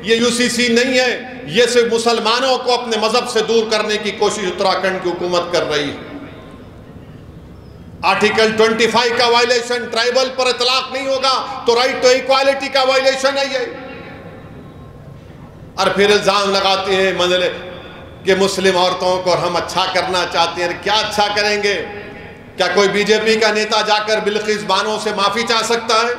یہ UCC نہیں ہے، یہ صرف مسلمانوں کو اپنے مذہب سے دور کرنے کی کوشش اتراکھنڈ کی حکومت کر رہی ہے۔ آرٹیکل 25 کا وائلیشن، ٹرائبل پر اطلاق نہیں ہوگا تو رائٹ ٹو ایکوالٹی کا وائلیشن ہے یہ۔ اور پھر الزام لگاتے ہیں کہ مسلم عورتوں کو ہم اچھا کرنا چاہتے ہیں۔ کیا اچھا کریں گے؟ کیا کوئی BJP کا نیتا جا کر بلقیس بانو سے معافی چاہ سکتا ہے؟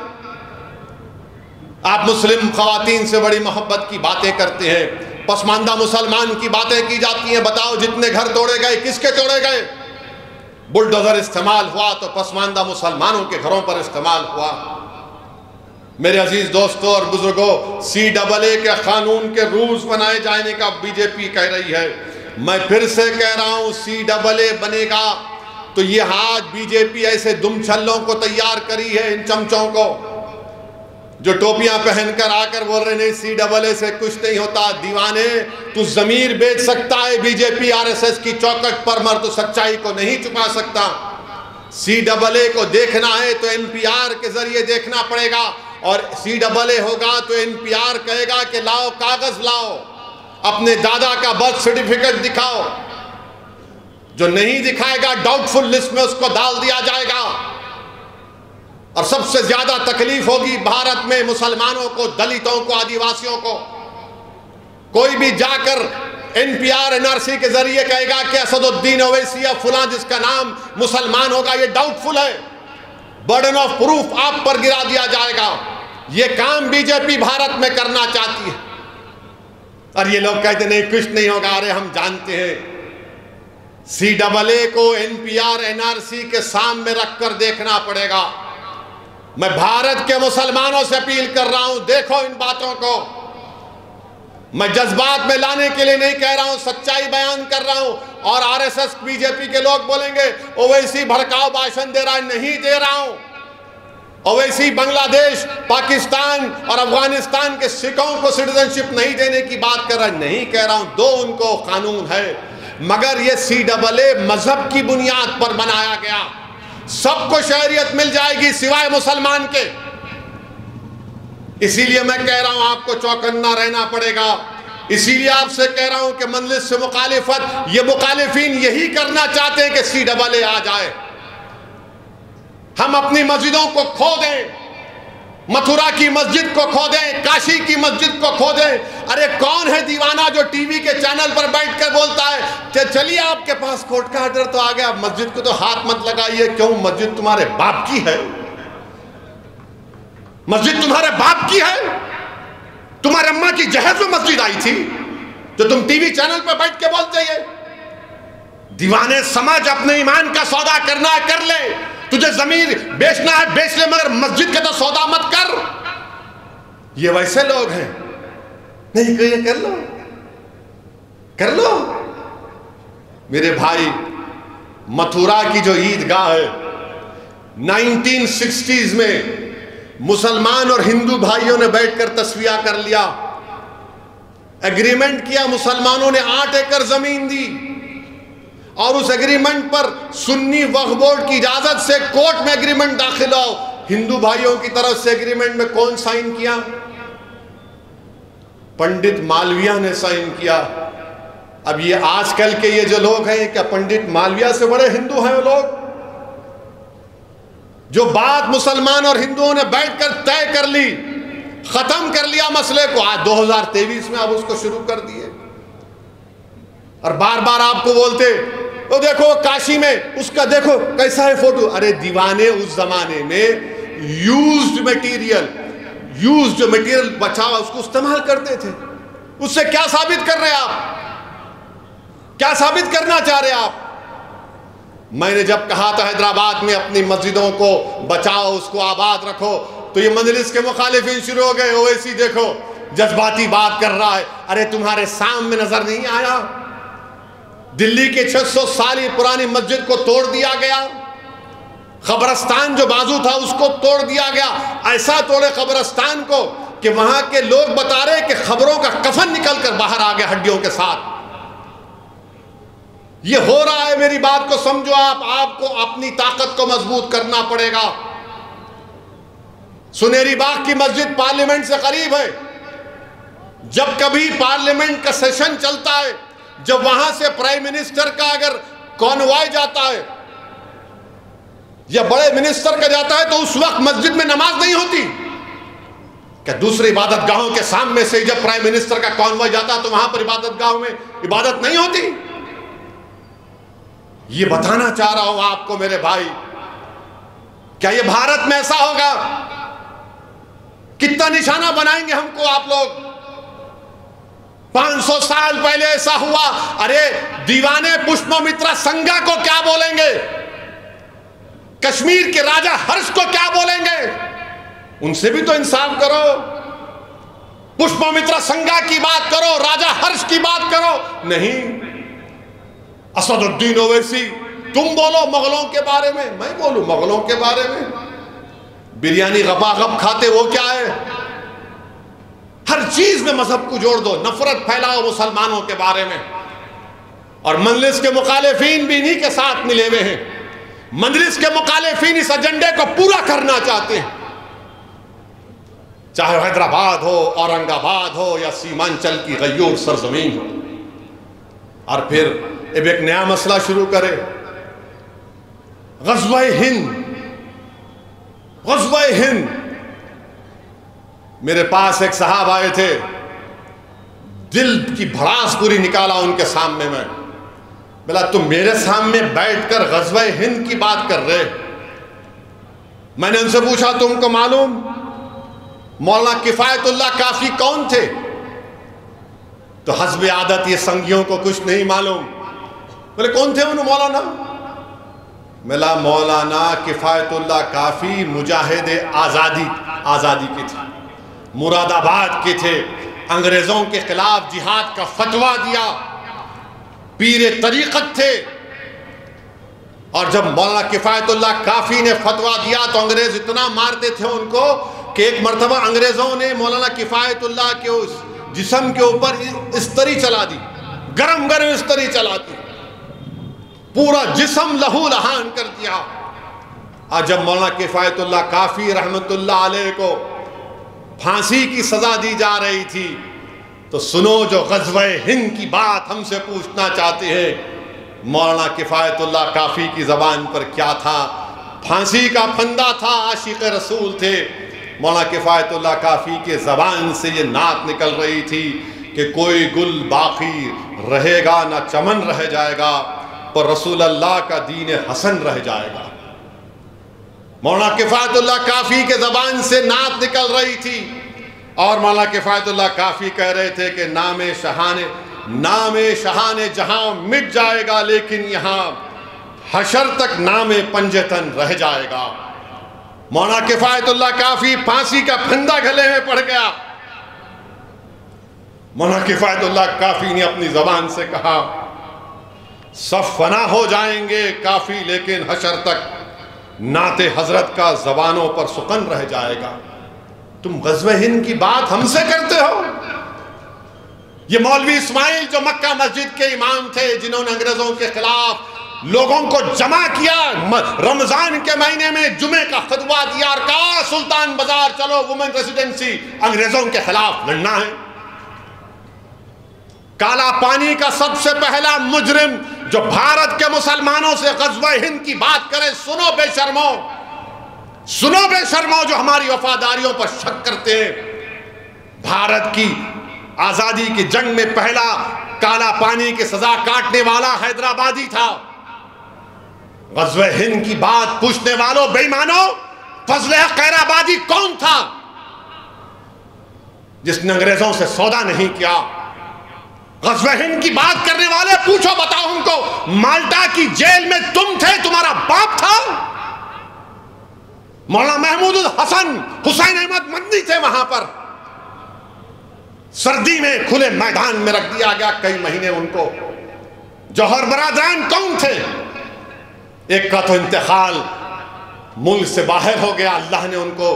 آپ مسلم خواتین سے بڑی محبت کی باتیں کرتے ہیں، پسماندہ مسلمان کی باتیں کی جاتی ہیں۔ بتاؤ جتنے گھر توڑے گئے کس کے توڑے گئے؟ بلڈوزر استعمال ہوا تو پسماندہ مسلمانوں کے گھروں پر استعمال ہوا۔ میرے عزیز دوستوں اور بزرگوں، CAA کے قانون کے رولز بنائے جانے کا BJP کہہ رہی ہے۔ میں پھر سے کہہ رہا ہوں، CAA بنے گا تو یہ آج BJP ایسے دم چھلوں کو تیار کری ہے، ان چمچوں کو جو ٹوپیاں پہن کر آ کر بول رہے نہیں CAA سے کچھ نہیں ہوتا۔ دیوانے، تو ضمیر بیچ سکتا ہے BJP RSS کی چوکٹ پر، مر تو سچائی کو نہیں چھپا سکتا۔ CAA کو دیکھنا ہے تو NPR کے ذریعے دیکھنا پڑے گا، اور CAA ہوگا تو NPR کہے گا کہ لاؤ کاغذ لاؤ، اپنے دادا کا برتھ سرٹیفکیٹ دکھاؤ۔ جو نہیں دکھائے گا ڈاؤٹ فل لسٹ میں اس کو ڈال دیا جائے گا۔ اور سب سے زیادہ تکلیف ہوگی بھارت میں مسلمانوں کو، دلتوں کو، آدیواسیوں کو۔ کوئی بھی جا کر NPR NRC کے ذریعے کہے گا کہ اسد الدین اویسی یا فلاں جس کا نام مسلمان ہوگا، یہ ڈاؤٹ فل ہے، برڈن آف پروف آپ پر گرا دیا جائے گا۔ یہ کام BJP بھارت میں کرنا چاہتی ہے، اور یہ لوگ کہتے نہیں کچھ نہیں ہوگا۔ ارے ہم جانتے ہیں CAA کو NPR NRC کے سامنے رکھ کر دیکھنا پڑے گا۔ میں بھارت کے مسلمانوں سے اپیل کر رہا ہوں، دیکھو ان باتوں کو۔ میں جذبات میں لانے کے لیے نہیں کہہ رہا ہوں، سچائی بیان کر رہا ہوں۔ اور RSS BJP کے لوگ بولیں گے اویسی بھڑکاؤ بھاشن دے رہا ہے، نہیں دے رہا ہوں۔ اویسی بنگلہ دیش، پاکستان اور افغانستان کے سکھوں کو سٹیزنشپ نہیں دینے کی بات کر رہا ہے، نہیں کہہ رہا ہوں، دو ان کو قانون ہے، مگر یہ CAA مذہب کی بنیاد پر بنایا گیا۔ سب کو شہریت مل جائے گی سوائے مسلمان کے۔ اسی لیے میں کہہ رہا ہوں آپ کو چوکنا رہنا پڑے گا۔ اسی لیے آپ سے کہہ رہا ہوں کہ مجلس سے مخالفت، یہ مخالفین یہی کرنا چاہتے ہیں کہ CAA آ جائے، ہم اپنی مسجدوں کو کھو دیں، متھرا کی مسجد کو کھو دیں، کاشی کی مسجد کو کھو دیں۔ ارے کون ہے دیوانہ جو ٹی وی کے چینل پر بیٹھ کر بولتا ہے کہ چلیے آپ کے پاس کورٹ کا آرڈر تو آ گیا، مسجد کو تو ہاتھ مت لگائیے؟ کیوں؟ مسجد تمہارے باپ کی ہے، مسجد تمہارے باپ کی ہے۔ تمہارے اماں کی جہیز میں مسجد آئی تھی جو تم ٹی وی چینل پر بیٹھ کے بولتے ہیں؟ دیوانے سمجھ، اپنے ایمان کا سودا کرنا ہے کر لے، تجھے ضمیر بیچنا ہے بیچ لے، مگر مسجد کے تو سودا مت کر۔ یہ ویسے لوگ ہیں، نہیں کہ یہ کر لو کر لو۔ میرے بھائی، متھرا کی جو عیدگاہ ہے 1960s میں مسلمان اور ہندو بھائیوں نے بیٹھ کر تصفیہ کر لیا، ایگریمنٹ کیا، مسلمانوں نے 8 ایکڑ زمین دی، اور اس ایگریمنٹ پر سنی وقف بورڈ کی اجازت سے کورٹ میں ایگریمنٹ داخل ہو۔ ہندو بھائیوں کی طرف سے ایگریمنٹ میں کون سائن کیا؟ پنڈت مالویہ نے سائن کیا۔ اب یہ آج کل کے یہ جو لوگ ہیں، کیا پنڈت مالویہ سے بڑے ہندو ہیں وہ لوگ؟ جو بات مسلمان اور ہندوؤں نے بیٹھ کر طے کر لی، ختم کر لیا مسئلے کو، آج 2023 میں اب اس کو شروع کر دیے، اور بار بار آپ کو بولتے تو دیکھو کاشی میں اس کا دیکھو کیسا ہے فوٹو۔ ارے دیوانے اس زمانے میں یوزڈ جو میٹیریل بچا اس کو استعمال کرتے تھے۔ اس سے کیا ثابت کر رہے آپ؟ کیا ثابت کرنا چاہ رہے آپ؟ میں نے جب کہا تھا حیدرآباد میں اپنی مسجدوں کو بچاؤ، اس کو آباد رکھو، تو یہ مجلس کے مخالفین شروع ہو گئے، اویسی دیکھو جذباتی بات کر رہا ہے۔ ارے تمہارے سامنے نظر نہیں آیا دلی کے 600 سالی پرانی مسجد کو توڑ دیا گیا، قبرستان جو بازو تھا اس کو توڑ دیا گیا، ایسا توڑے قبرستان کو کہ وہاں کے لوگ بتا رہے کہ خبروں کا کفن نکل کر باہر آ گیا ہڈیوں کے ساتھ۔ یہ ہو رہا ہے، میری بات کو سمجھو آپ کو اپنی طاقت کو مضبوط کرنا پڑے گا۔ سنہری باغ کی مسجد پارلیمنٹ سے قریب ہے، جب کبھی پارلیمنٹ کا سیشن چلتا ہے، جب وہاں سے پرائم منسٹر کا اگر کانوائے جاتا ہے یا بڑے منسٹر کا جاتا ہے، تو اس وقت مسجد میں نماز نہیں ہوتی کہ دوسری عبادت گاہوں کے سامنے سے جب پرائم منسٹر کا کانوائے جاتا ہے تو وہاں پر عبادت گاہوں میں عبادت نہیں ہوتی۔ یہ بتانا چاہ رہا ہوں آپ کو میرے بھائی، کیا یہ بھارت میں ایسا ہوگا؟ کتنا نشانہ بنائیں گے ہم کو آپ لوگ؟ 500 سال پہلے ایسا ہوا، ارے دیوانے پشپمترا سنگا کو کیا بولیں گے؟ کشمیر کے راجہ ہرش کو کیا بولیں گے؟ ان سے بھی تو انصاف کرو، پشپمترا سنگا کی بات کرو، راجہ ہرش کی بات کرو۔ نہیں، اسد الدین اویسی تم بولو مغلوں کے بارے میں، میں بولوں مغلوں کے بارے میں؟ بریانی غبا غب کھاتے وہ کیا ہے؟ ہر چیز میں مذہب کو جوڑ دو، نفرت پھیلاؤ مسلمانوں کے بارے میں، اور مجلس کے مخالفین بھی انہی کے ساتھ ملے ہوئے ہیں۔ مجلس کے مخالفین اس ایجنڈے کو پورا کرنا چاہتے ہیں، چاہے حیدرآباد ہو، اورنگ آباد ہو، یا سیمانچل کی غیور سرزمین ہو۔ اور پھر اب ایک نیا مسئلہ شروع کرے، غزوہ ہند۔ غزوہ ہند، میرے پاس ایک صاحب آئے تھے، دل کی بھڑاس پوری نکالا ان کے سامنے میں، بلا تم میرے سامنے بیٹھ کر غزوہ ہند کی بات کر رہے؟ میں نے ان سے پوچھا تم کو معلوم مولانا کفایت اللہ کافی کون تھے؟ تو حسب عادت یہ سنگیوں کو کچھ نہیں معلوم۔ بولے کون تھے انہوں مولانا؟ ملا مولانا کفایت اللہ کافی مجاہد آزادی کے تھے، مراد آباد کے تھے، انگریزوں کے خلاف جہاد کا فتویٰ دیا، پیر طریقت تھے۔ اور جب مولانا کفایت اللہ کافی نے فتویٰ دیا تو انگریز اتنا مارتے تھے ان کو کہ ایک مرتبہ انگریزوں نے مولانا کفایت اللہ کے اس جسم کے اوپر استری چلا دی، گرم استری چلا دی، پورا جسم لہو لہان کر دیا۔ اور جب مولانا کفایت اللہ کافی رحمت اللہ علیہ کو پھانسی کی سزا دی جا رہی تھی تو سنو جو غزوہ ہند کی بات ہم سے پوچھنا چاہتے ہیں، مولانا کفایت اللہ کافی کی زبان پر کیا تھا؟ پھانسی کا پھندا تھا، عاشق رسول تھے۔ مولانا کفایت اللہ کافی کے زبان سے یہ نعت نکل رہی تھی کہ کوئی گل باقی رہے گا نہ چمن رہ جائے گا، پر رسول اللہ کا دین حسن رہ جائے گا۔ مولانا کفایت اللہ کافی کے زبان سے نعت نکل رہی تھی، اور مولانا کفایت اللہ کافی کہہ رہے تھے کہ نام شہان جہاں مٹ جائے گا، لیکن یہاں حشر تک نام پنجتن رہ جائے گا۔ مولانا کفایت اللہ کافی پھانسی کا پھندا گلے میں پڑ گیا۔ مولانا کفایت اللہ کافی نے اپنی زبان سے کہا سب فنا ہو جائیں گے کافی، لیکن حشر تک نعت حضرت کا زبانوں پر سخن رہ جائے گا۔ تم غزوہ ہند کی بات ہم سے کرتے ہو؟ یہ مولوی اسماعیل جو مکہ مسجد کے امام تھے، جنہوں نے انگریزوں کے خلاف لوگوں کو جمع کیا، رمضان کے مہینے میں جمعے کا خطبہ دیا اور کہا سلطان بازار چلو وومن ریزیڈنسی، انگریزوں کے خلاف لڑنا ہے۔ کالا پانی کا سب سے پہلا مجرم جو بھارت کے مسلمانوں سے غزوہ ہند کی بات کرے، سنو بے شرمو، سنو بے شرمو جو ہماری وفاداریوں پر شک کرتے ہیں، بھارت کی آزادی کی جنگ میں پہلا کالا پانی کی سزا کاٹنے والا حیدرآبادی تھا۔ غزوہ ہند کی بات پوچھنے والوں بے ایمانوں، فضل حق خیرآبادی کون تھا جس نے انگریزوں سے سودا نہیں کیا؟ غزوہ ہند کی بات کرنے والے پوچھو، بتاؤ ہم کو، مالٹا کی جیل میں تم تھے، تمہارا باپ تھا؟ مولانا محمود الحسن، حسین احمد مدنی تھے وہاں پر، سردی میں کھلے میدان میں رکھ دیا گیا کئی مہینے ان کو۔ جوہر برادران کون تھے؟ ایک کا تو انتقال ملک سے باہر ہو گیا، اللہ نے ان کو،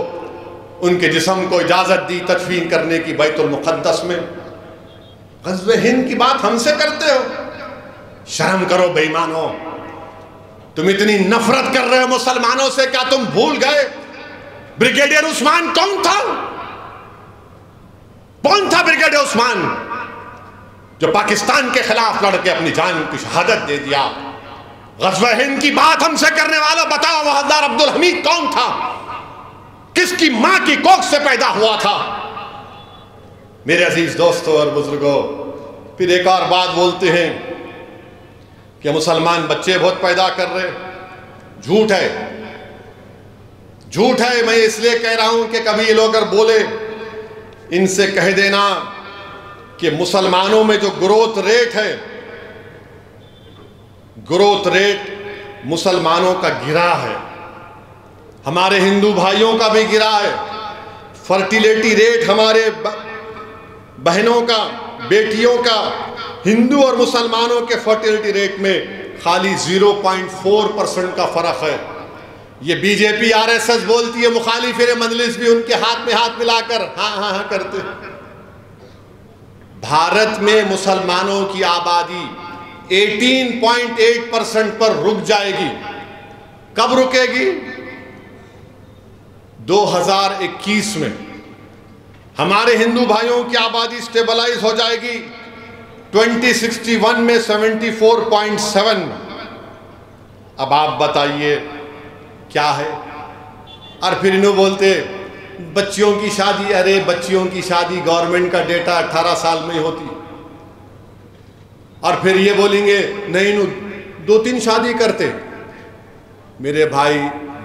ان کے جسم کو اجازت دی تدفین کرنے کی بیت المقدس میں۔ غزوہ ہند کی بات ہم سے کرتے ہو؟ شرم کرو بے ایمانو، تم اتنی نفرت کر رہے ہو مسلمانوں سے، کیا تم بھول گئے بریگیڈیئر عثمان کون تھا؟ کون تھا بریگیڈیئر عثمان جو پاکستان کے خلاف لڑ کے اپنی جان کی شہادت دے دیا؟ غزوہ ہند کی بات ہم سے کرنے والا بتاؤ، وحدار عبدالحمید کون تھا؟ کس کی ماں کی کوکھ سے پیدا ہوا تھا؟ میرے عزیز دوستوں اور بزرگوں، پھر ایک اور بات بولتے ہیں کہ مسلمان بچے بہت پیدا کر رہے، جھوٹ ہے، جھوٹ ہے۔ میں اس لیے کہہ رہا ہوں کہ کبھی یہ لوگ اگر بولے، ان سے کہہ دینا کہ مسلمانوں میں جو گروتھ ریٹ ہے، گروتھ ریٹ مسلمانوں کا گرا ہے، ہمارے ہندو بھائیوں کا بھی گرا ہے۔ فرٹیلیٹی ریٹ ہمارے بہنوں کا، بیٹیوں کا، ہندو اور مسلمانوں کے فرٹیلیٹی ریٹ میں خالی 0.4% کا فرق ہے۔ یہ B J P R S S بولتی ہے، مخالف مجلس بھی ان کے ہاتھ میں ہاتھ ملا کر ہاں ہاں ہاں کرتے۔ بھارت میں مسلمانوں کی آبادی 18.8% پر رک جائے گی۔ کب رکے گی؟ 2021 میں ہمارے ہندو بھائیوں کی آبادی سٹیبلائز ہو جائے گی 2061 میں 74.7۔ اب آپ بتائیے کیا ہے؟ اور پھر انہوں بولتے بچیوں کی شادی، ارے بچیوں کی شادی گورنمنٹ کا ڈیٹا 18 سال میں ہوتی، اور پھر یہ بولیں گے نہیں 2-3 شادی کرتے۔ میرے بھائی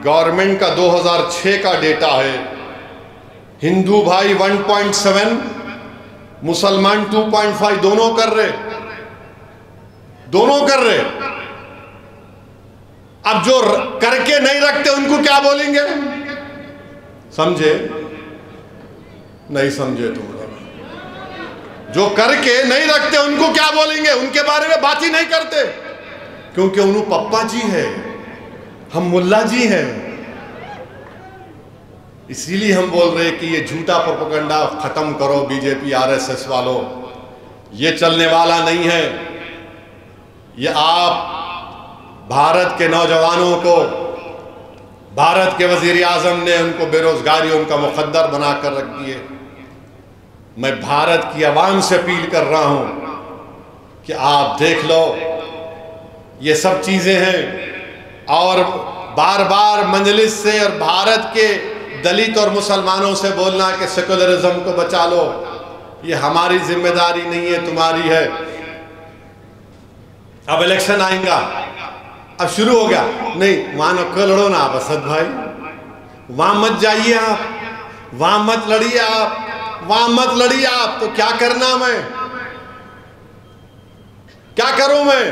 گورنمنٹ کا 2006 کا ڈیٹا ہے، ہندو بھائی 1.7، مسلمان 2.5، دونوں کر رہے، دونوں کر رہے۔ اب جو کر کے نہیں رکھتے ان کو کیا بولیں گے؟ سمجھے؟ نہیں سمجھے تم؟ جو کر کے نہیں رکھتے ان کو کیا بولیں گے؟ ان کے بارے میں بات ہی نہیں کرتے، کیونکہ انہوں پپا جی ہے، ہم ملا جی ہیں۔ اسی لیے ہم بول رہے کہ یہ جھوٹا پروپیگنڈا ختم کرو B J P R S S والوں، یہ چلنے والا نہیں ہے۔ یہ آپ بھارت کے نوجوانوں کو، بھارت کے وزیر اعظم نے ان کو بے روزگاری ان کا مقدر بنا کر رکھ دیے۔ میں بھارت کی عوام سے اپیل کر رہا ہوں کہ آپ دیکھ لو، یہ سب چیزیں ہیں، اور بار بار مجلس سے اور بھارت کے دلت اور مسلمانوں سے بولنا کہ سیکولرزم کو بچا لو، یہ ہماری ذمہ داری نہیں ہے، تمہاری ہے۔ اب الیکشن آئیں گا، اب شروع ہو گیا، نہیں وہاں نہ لڑو نا آپ اسد بھائی، وہاں مت جائیے آپ، وہاں مت لڑیے آپ، وہاں مت لڑیے آپ۔ تو کیا کرنا؟ میں کیا کروں؟ میں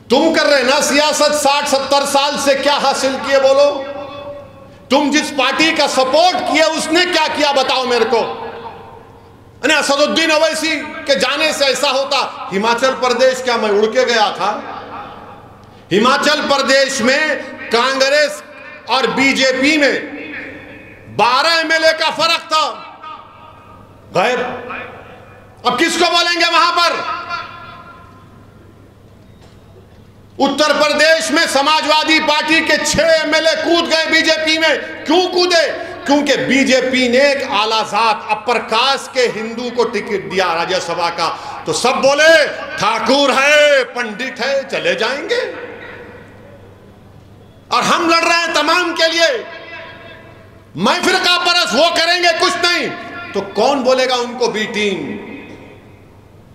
تم کر رہے نا سیاست 60-70 سال سے، کیا حاصل کیے بولو؟ تم جس پارٹی کا سپورٹ کیے اس نے کیا کیا بتاؤ میرے کو؟ اسد الدین اویسی کے جانے سے ایسا ہوتا۔ ہماچل پردیش کیا میں اڑ کے گیا تھا؟ ہماچل پردیش میں کانگریس اور بی جے پی میں 12 MLA کا فرق تھا، غائب۔ اب کس کو بولیں گے وہاں پر؟ اتر پردیش میں سماجوادی پارٹی کے 6 MLA کود گئے بی جے پی میں۔ کیوں کودے؟ کیونکہ بی جے پی نے ایک اعلیٰ ذات اپر کاسٹ کے ہندو کو ٹکٹ دیا راجیہ سبھا کا، تو سب بولے ٹھاکر ہے، پنڈت ہے، چلے جائیں گے۔ اور ہم لڑ رہے ہیں تمام کے لیے، میں فرقہ پرست، وہ کریں گے کچھ نہیں، تو کون بولے گا ان کو بی ٹیم؟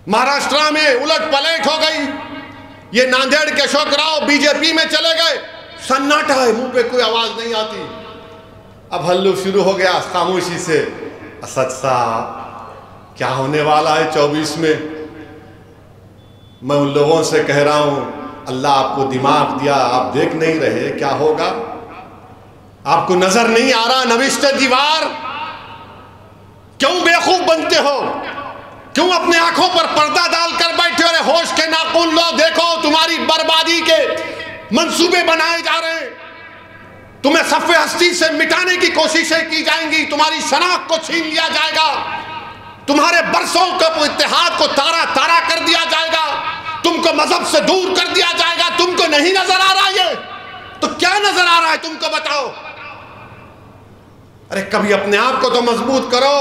مہاراشٹرا میں الٹ پلٹ ہو گئی، یہ ناندیڑ کے اشوک راؤ بی جے پی میں چلے گئے، سناٹا ہے، منہ پہ کوئی آواز نہیں آتی۔ اب ہلو شروع ہو گیا خاموشی سے، اسد صاحب کیا ہونے والا ہے 24 میں؟ میں ان لوگوں سے کہہ رہا ہوں اللہ آپ کو دماغ دیا، آپ دیکھ نہیں رہے کیا ہوگا؟ آپ کو نظر نہیں آ رہا نوشتہ دیوار؟ کیوں بیوقوف بنتے ہو؟ کیوں اپنے آنکھوں پر پردہ ڈال کر بیٹھے ہو؟ ہوش کے ناخن لو، دیکھو تمہاری بربادی کے منصوبے بنائے جا رہے ہیں، تمہیں صف ہستی سے مٹانے کی کوششیں کی جائیں گی، تمہاری شناخت کو چھین لیا جائے گا، تمہارے برسوں کا اتحاد کو تارا تارا کر دیا جائے گا، تم کو مذہب سے دور کر دیا جائے گا۔ تم کو نہیں نظر آ رہا یہ؟ تو کیا نظر آ رہا ہے تم کو بتاؤ؟ ارے کبھی اپنے آپ کو تو مضبوط کرو،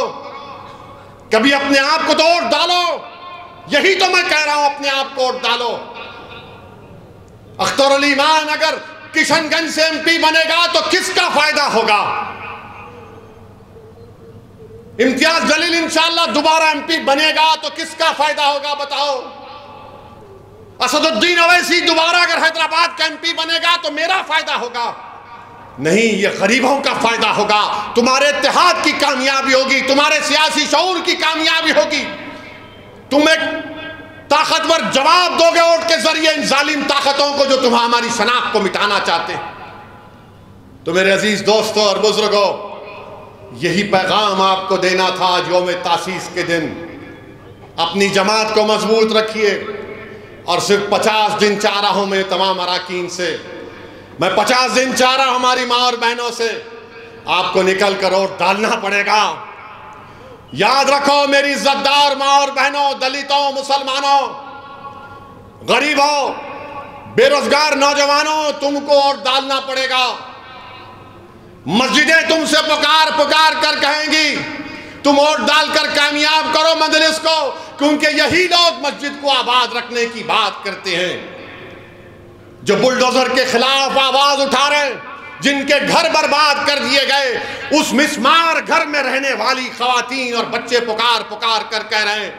کبھی اپنے آپ کو تو ووٹ ڈالو، یہی تو میں کہہ رہا ہوں، اپنے آپ کو ووٹ ڈالو۔ اختر علی مان اگر کشن گنج سے ایم پی بنے گا تو کس کا فائدہ ہوگا؟ امتیاز جلیل انشاءاللہ دوبارہ ایم پی بنے گا تو کس کا فائدہ ہوگا بتاؤ؟ اسد الدین اویسی دوبارہ اگر حیدرآباد کا ایم پی بنے گا تو میرا فائدہ ہوگا؟ نہیں، یہ غریبوں کا فائدہ ہوگا، تمہارے اتحاد کی کامیابی ہوگی، تمہارے سیاسی شعور کی کامیابی ہوگی، تم ایک طاقتور جواب دو گے ووٹ کے ذریعے ان ظالم طاقتوں کو جو ہماری شناخت کو مٹانا چاہتے ہیں۔ تو میرے عزیز دوستوں اور بزرگوں، یہی پیغام آپ کو دینا تھا آج یوم تاسیس کے دن۔ اپنی جماعت کو مضبوط رکھیے، اور صرف 50 دن چاہ رہا ہوں میں تمام اراکین سے، میں 50 دن چاہ رہا ہوں ہماری ماں اور بہنوں سے، آپ کو نکل کر ووٹ ڈالنا پڑے گا۔ یاد رکھو میری عزت دار ماں اور بہنوں، دلتوں، مسلمانوں، غریبوں، بے روزگار نوجوانوں، تم کو ووٹ ڈالنا پڑے گا۔ مسجدیں تم سے پکار پکار کر کہیں گی تم ووٹ ڈال کر کامیاب کرو مجلس کو، کیونکہ یہی لوگ مسجد کو آباد رکھنے کی بات کرتے ہیں، جو بلڈوزر کے خلاف آواز اٹھا رہے ہیں، جن کے گھر برباد کر دیے گئے، اس مسمار گھر میں رہنے والی خواتین اور بچے پکار پکار کر کہہ رہے ہیں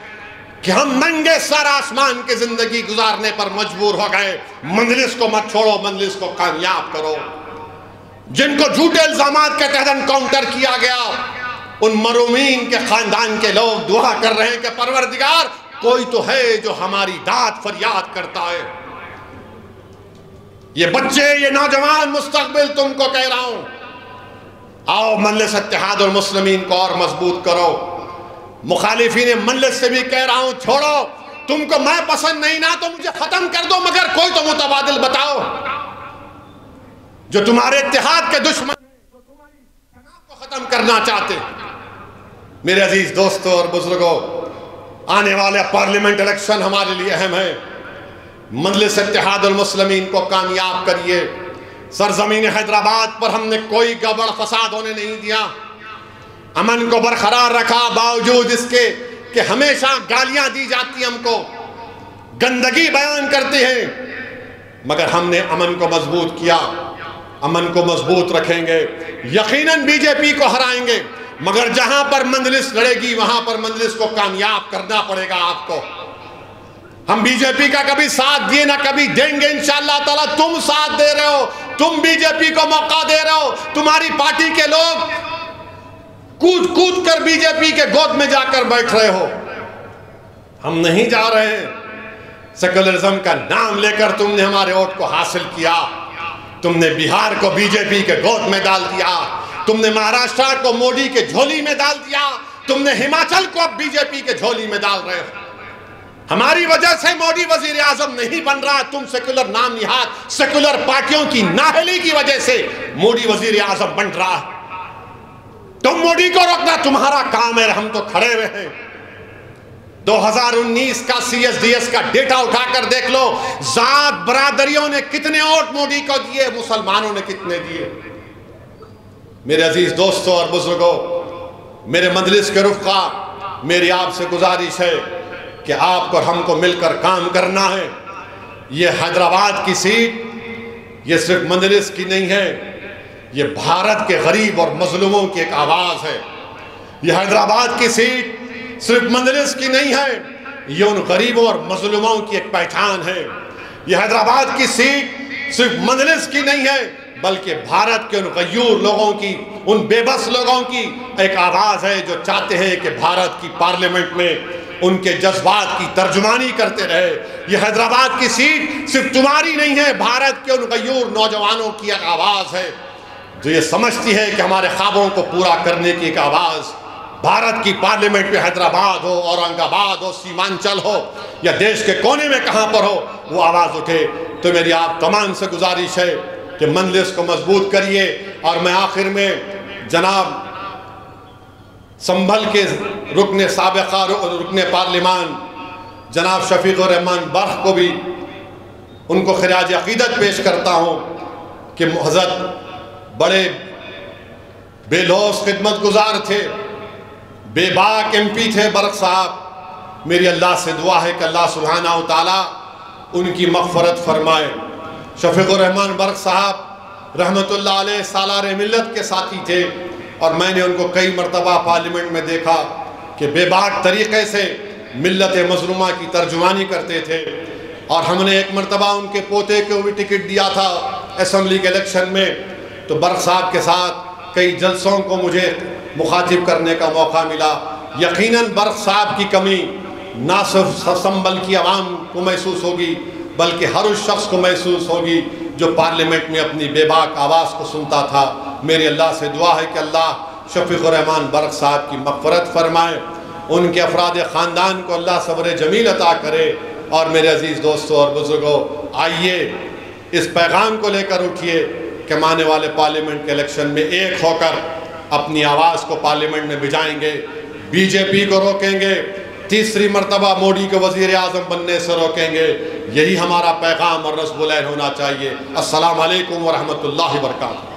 کہ ہم ننگے سر آسمان کی زندگی گزارنے پر مجبور ہو گئے، مجلس کو مت چھوڑو، مجلس کو کامیاب کرو۔ جن کو جھوٹے الزامات کے تحت انکاؤنٹر کیا گیا، ان مرومین کے خاندان کے لوگ دعا کر رہے ہیں کہ پروردگار کوئی تو ہے جو ہماری داد فریاد کرتا ہے۔ یہ بچے، یہ نوجوان مستقبل تم کو کہہ رہا ہوں، آؤ مجلس اتحاد المسلمین کو اور مضبوط کرو۔ مخالفین مجلس سے بھی کہہ رہا ہوں، چھوڑو، تم کو میں پسند نہیں نا تو مجھے ختم کر دو، مگر کوئی تو متبادل بتاؤ جو تمہارے اتحاد کے دشمن جو تمہاری شناخت کو ختم کرنا چاہتے۔ میرے عزیز دوستوں اور بزرگوں، آنے والے پارلیمنٹ الیکشن ہمارے لیے اہم ہے۔ مجلس اتحاد المسلمین کو کامیاب کریے۔ سرزمین حیدرآباد پر ہم نے کوئی گڑبڑ فساد ہونے نہیں دیا، امن کو برقرار رکھا، باوجود اس کے کہ ہمیشہ گالیاں دی جاتی ہم کو، گندگی بیان کرتے ہیں، مگر ہم نے امن کو مضبوط کیا، امن کو مضبوط رکھیں گے، یقیناً بی جے پی کو ہرائیں گے، مگر جہاں پر مجلس لڑے گی وہاں پر مجلس کو کامیاب کرنا پڑے گا آپ کو۔ ہم بی جے پی کا کبھی ساتھ دیے نہ کبھی دیں گے انشاءاللہ تعالیٰ۔ تم ساتھ دے رہے ہو، تم بی جے پی کو موقع دے رہے ہو، تمہاری پارٹی کے لوگ کود کود کر بی جے پی کے گود میں جا کر بیٹھ رہے ہو۔ ہم نہیں جا رہے ہیں، سیکولرزم کا نام لے کر تم نے ہمارے ووٹ کو حاصل کیا، تم نے بہار کو بی جے پی کے گود میں ڈال دیا، تم نے مہاراشٹر کو مودی کے جھولی میں ڈال دیا، تم نے ہماچل کو اب بی جے پی کے جھولی میں ڈال رہے ہو۔ ہماری وجہ سے مودی وزیر اعظم نہیں بن رہا، تم سیکولر نام نہاد سیکولر پارٹیوں کی نااہلی کی وجہ سے مودی وزیر اعظم بن رہا ہے۔ تم مودی کو روکنا تمہارا کام ہے، ہم تو کھڑے ہوئے ہیں۔ 2019 کا سی ایس ڈی ایس کا ڈیٹا اٹھا کر دیکھ لو، ذات برادریوں نے کتنے ووٹ مودی کو دیے، مسلمانوں نے کتنے دیے۔ میرے عزیز دوستوں اور بزرگوں، میرے مجلس کے رفقا، میری آپ سے گزارش ہے کہ آپ کو اور ہم کو مل کر کام کرنا ہے۔ یہ حیدرآباد کی سیٹ یہ صرف مجلس کی نہیں ہے، یہ بھارت کے غریب اور مظلوموں کی ایک آواز ہے۔ یہ حیدرآباد کی سیٹ صرف مجلس کی نہیں ہے، یہ ان غریبوں اور مظلوموں کی ایک پہچان ہے۔ یہ حیدرآباد کی سیٹ صرف مجلس کی نہیں ہے، بلکہ بھارت کے ان غیور لوگوں کی، ان بے بس لوگوں کی ایک آواز ہے جو چاہتے ہیں کہ بھارت کی پارلیمنٹ میں ان کے جذبات کی ترجمانی کرتے رہے۔ یہ حیدرآباد کی سیٹ صرف تمہاری نہیں ہے، بھارت کے ان غیور نوجوانوں کی ایک آواز ہے جو یہ سمجھتی ہے کہ ہمارے خوابوں کو پورا کرنے کی ایک آواز بھارت کی پارلیمنٹ میں حیدرآباد ہو، اورنگ آباد ہو، سیمانچل ہو یا دیش کے کونے میں کہاں پر ہو، وہ آواز اٹھے۔ تو میری آپ تمام سے گزارش ہے کہ مجلس کو مضبوط کریے۔ اور میں آخر میں جناب سنبھل کے رکن سابقہ رکن پارلیمان جناب شفیق الرحمان برق کو بھی ان کو خراج عقیدت پیش کرتا ہوں کہ حضرت بڑے بے لوث خدمت گزار تھے، بے باک ایم پی تھے برق صاحب۔ میری اللہ سے دعا ہے کہ اللہ سبحانہ و تعالیٰ ان کی مغفرت فرمائے۔ شفیق الرحمان برق صاحب رحمت اللہ علیہ سالار ملت کے ساتھی تھے، اور میں نے ان کو کئی مرتبہ پارلیمنٹ میں دیکھا کہ بے باک طریقے سے ملت مظلومہ کی ترجمانی کرتے تھے۔ اور ہم نے ایک مرتبہ ان کے پوتے کو بھی ٹکٹ دیا تھا اسمبلی کے الیکشن میں، تو برق صاحب کے ساتھ کئی جلسوں کو مجھے مخاطب کرنے کا موقع ملا۔ یقیناً برق صاحب کی کمی نہ صرف سنبھل کی عوام کو محسوس ہوگی، بلکہ ہر اس شخص کو محسوس ہوگی جو پارلیمنٹ میں اپنی بے باک آواز کو سنتا تھا۔ میری اللہ سے دعا ہے کہ اللہ شفیق الرحمان برق صاحب کی مغفرت فرمائے، ان کے افراد خاندان کو اللہ صبر جمیل عطا کرے۔ اور میرے عزیز دوستوں اور بزرگوں، آئیے اس پیغام کو لے کر اٹھیے کہ آنے والے پارلیمنٹ کے الیکشن میں ایک ہو کر اپنی آواز کو پارلیمنٹ میں بھجائیں گے، بی جے پی کو روکیں گے، تیسری مرتبہ مودی کو وزیر اعظم بننے سے روکیں گے۔ یہی ہمارا پیغام اور نصب العین ہونا چاہیے۔ السلام علیکم ورحمۃ اللہ وبرکاتہ۔